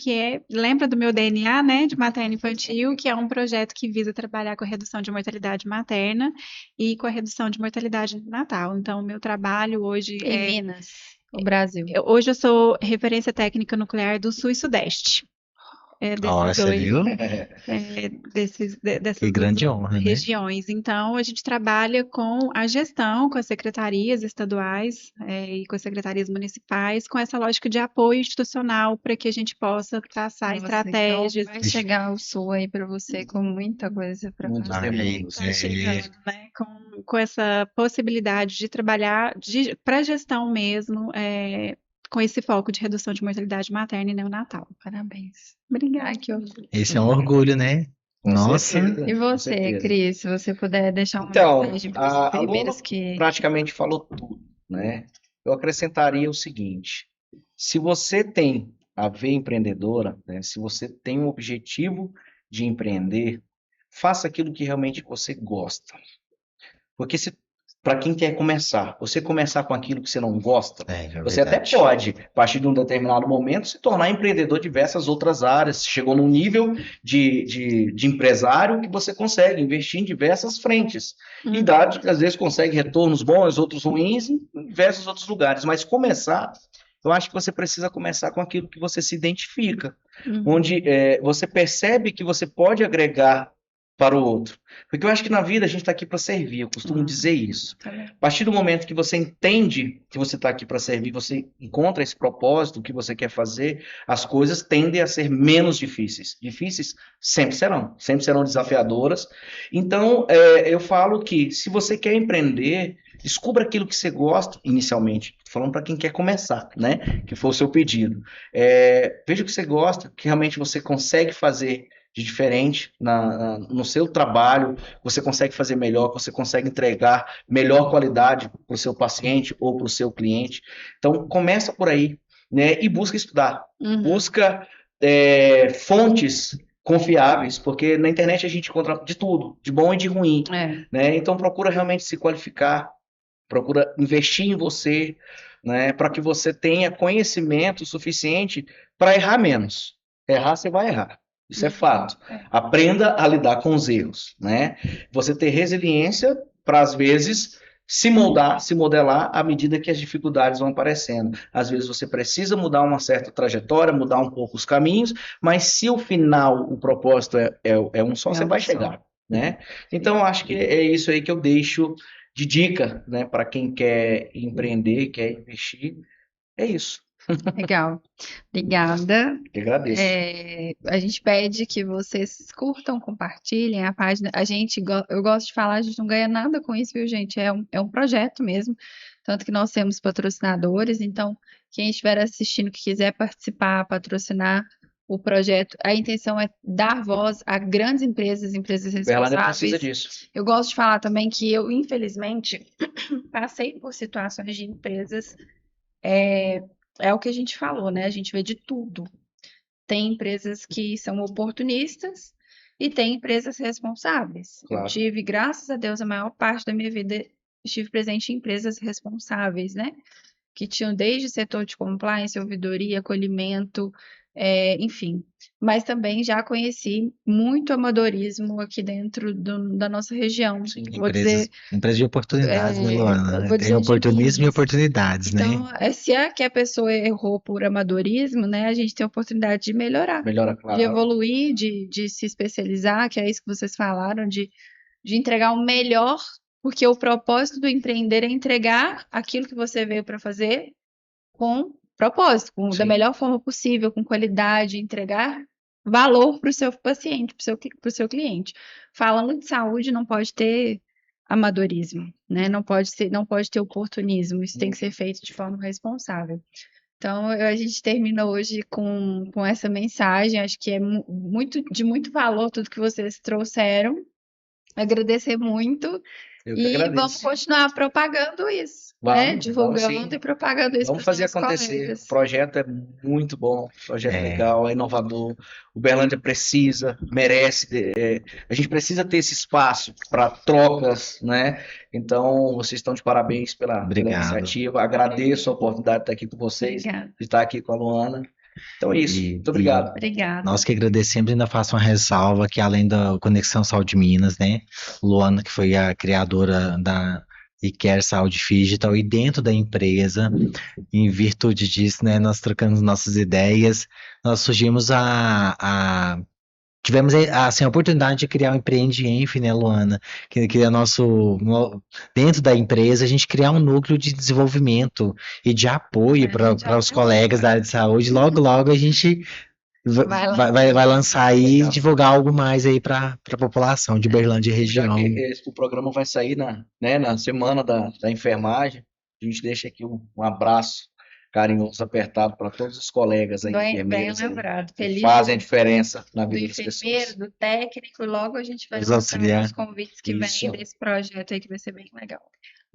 lembra do meu DNA, né? De materno infantil, que é um projeto que visa trabalhar com a redução de mortalidade materna e com a redução de mortalidade neonatal. Então, o meu trabalho hoje em Minas, o Brasil. Hoje eu sou referência técnica nuclear do Sul e Sudeste. Você viu? Dessas Que grande duas honra, né? regiões. Então, a gente trabalha com a gestão, com as secretarias estaduais e com as secretarias municipais, com essa lógica de apoio institucional para que a gente possa traçar estratégias. Então vai chegar o Sul aí para você com muita coisa para fazer. Tá chegando, né? Com essa possibilidade de trabalhar para gestão mesmo, com esse foco de redução de mortalidade materna e neonatal. Parabéns. Obrigada. Ai, que orgulho. Esse é um orgulho, né? Nossa. E você, Cris, se você puder deixar uma Então, mensagem para os a Luana enfermeiros que... praticamente falou tudo, né? Eu acrescentaria o seguinte: se você tem a veia empreendedora, né? Se você tem um objetivo de empreender, faça aquilo que realmente você gosta. Porque para quem quer começar, você começar com aquilo que você não gosta, você até pode, a partir de um determinado momento, se tornar empreendedor de diversas outras áreas. Chegou num nível de empresário que você consegue investir em diversas frentes. E dados que às vezes consegue retornos bons, outros ruins, em diversos outros lugares. Mas começar, eu acho que você precisa começar com aquilo que você se identifica, onde você percebe que você pode agregar para o outro. Porque eu acho que na vida a gente está aqui para servir, eu costumo dizer isso. A partir do momento que você entende que você está aqui para servir, você encontra esse propósito, o que você quer fazer, as coisas tendem a ser menos difíceis. Difíceis sempre serão desafiadoras. Então, eu falo que se você quer empreender, descubra aquilo que você gosta inicialmente. Estou falando para quem quer começar, né? Que for o seu pedido. Veja o que você gosta, que realmente você consegue fazer de diferente no seu trabalho, você consegue fazer melhor, você consegue entregar melhor qualidade para o seu paciente ou para o seu cliente. Então, começa por aí, né? E busca estudar. Busca fontes confiáveis, porque na internet a gente encontra de tudo, de bom e de ruim. Né? Então, procura realmente se qualificar, procura investir em você, né? Para que você tenha conhecimento suficiente para errar menos. Errar, você vai errar. Isso é fato. Aprenda a lidar com os erros, né? Você ter resiliência para, às vezes, se modelar à medida que as dificuldades vão aparecendo. Às vezes você precisa mudar uma certa trajetória, mudar um pouco os caminhos, mas se o final, o propósito é um só, você vai chegar, né? Então, eu acho que é isso aí que eu deixo de dica, né, para quem quer empreender, quer investir. É isso. Legal. Obrigada. Eu agradeço. A gente pede que vocês curtam, compartilhem a página. Eu gosto de falar, a gente não ganha nada com isso, viu, gente? É um projeto mesmo. Tanto que nós temos patrocinadores, então quem estiver assistindo que quiser participar, patrocinar o projeto, a intenção é dar voz a grandes empresas Berlândia precisa responsáveis. disso. Eu gosto de falar também que eu, infelizmente, passei por situações de empresas. É o que a gente falou, né? A gente vê de tudo. Tem empresas que são oportunistas e tem empresas responsáveis. Eu Claro. tive, graças a Deus, a maior parte da minha vida estive presente em empresas responsáveis, né? Que tinham desde setor de compliance, ouvidoria, acolhimento, enfim. Mas também já conheci muito amadorismo aqui dentro da nossa região. Sim. Vou dizer, Empresas de oportunidades, né, Luana? vou Tem dizer de oportunismo e Minas. oportunidades, né? Então, se é que a pessoa errou por amadorismo, né, a gente tem a oportunidade de melhorar, Melhora, de claro. evoluir, de se especializar, que é isso que vocês falaram, de entregar o melhor, porque o propósito do empreender é entregar aquilo que você veio para fazer com propósito, da Sim. melhor forma possível, com qualidade, entregar valor para o seu paciente, para o seu cliente. Falando de saúde, não pode ter amadorismo, né? Não pode ter oportunismo. Isso tem que ser feito de forma responsável. Então, a gente termina hoje com essa mensagem. Acho que é de muito valor tudo que vocês trouxeram. Agradecer muito. Eu que E vamos agradeço. continuar propagando isso, né? Vamos sim. Divulgando e propagando isso para Vamos os fazer nossos acontecer. O colegas. projeto é muito bom, o projeto É. legal, é inovador. Uberlândia precisa, merece. A gente precisa ter esse espaço para trocas, né? Então, vocês estão de parabéns pela Obrigado. iniciativa. Agradeço a oportunidade de estar aqui com vocês, Obrigada. de estar aqui com a Luana. Então é isso. E- Muito obrigado. Obrigada. Nós que agradecemos, ainda faço uma ressalva que além da Conexão Saúde Minas, né? Luana, que foi a criadora da eCare Saúde Digital, e dentro da empresa, em virtude disso, né? Nós trocamos nossas ideias, nós surgimos tivemos assim, a oportunidade de criar o Empreendienf, né, Luana? Que é dentro da empresa, a gente criar um núcleo de desenvolvimento e de apoio para os colegas da área de saúde. Logo, logo a gente vai lançar aí e divulgar algo mais aí para a população de Uberlândia e região. Já que o programa vai sair na semana da enfermagem, a gente deixa aqui um abraço carinhoso, apertado para todos os colegas aí, Bem enfermeiros aí, lembrado. que Feliz fazem a diferença na do vida das enfermeiro, pessoas. do técnico, e logo a gente vai Os lançar auxiliares. os convites que Isso. vêm desse projeto aí, que vai ser bem legal.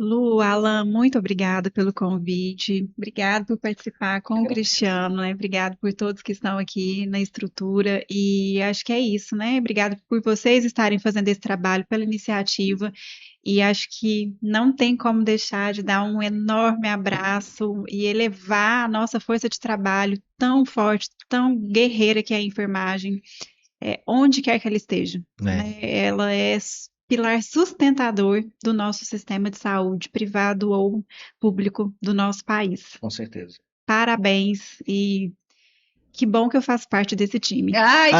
Lu, Alan, muito obrigada pelo convite. Obrigada por participar com o Agradeço. Cristiano, né? Obrigada por todos que estão aqui na estrutura. E acho que é isso, né? Obrigada por vocês estarem fazendo esse trabalho, pela iniciativa. E acho que não tem como deixar de dar um enorme abraço e elevar a nossa força de trabalho tão forte, tão guerreira que é a enfermagem, onde quer que ela esteja, né? Ela é pilar sustentador do nosso sistema de saúde, privado ou público do nosso país. Com certeza. Parabéns e que bom que eu faço parte desse time. Ai,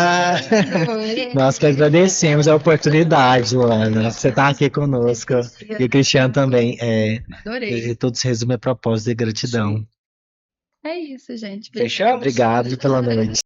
Nós que agradecemos a oportunidade, Luana. Você está aqui conosco. E o Cristiano também. Adorei. E tudo se resume a propósito de gratidão. É isso, gente. Fechamos? Obrigado pela noite.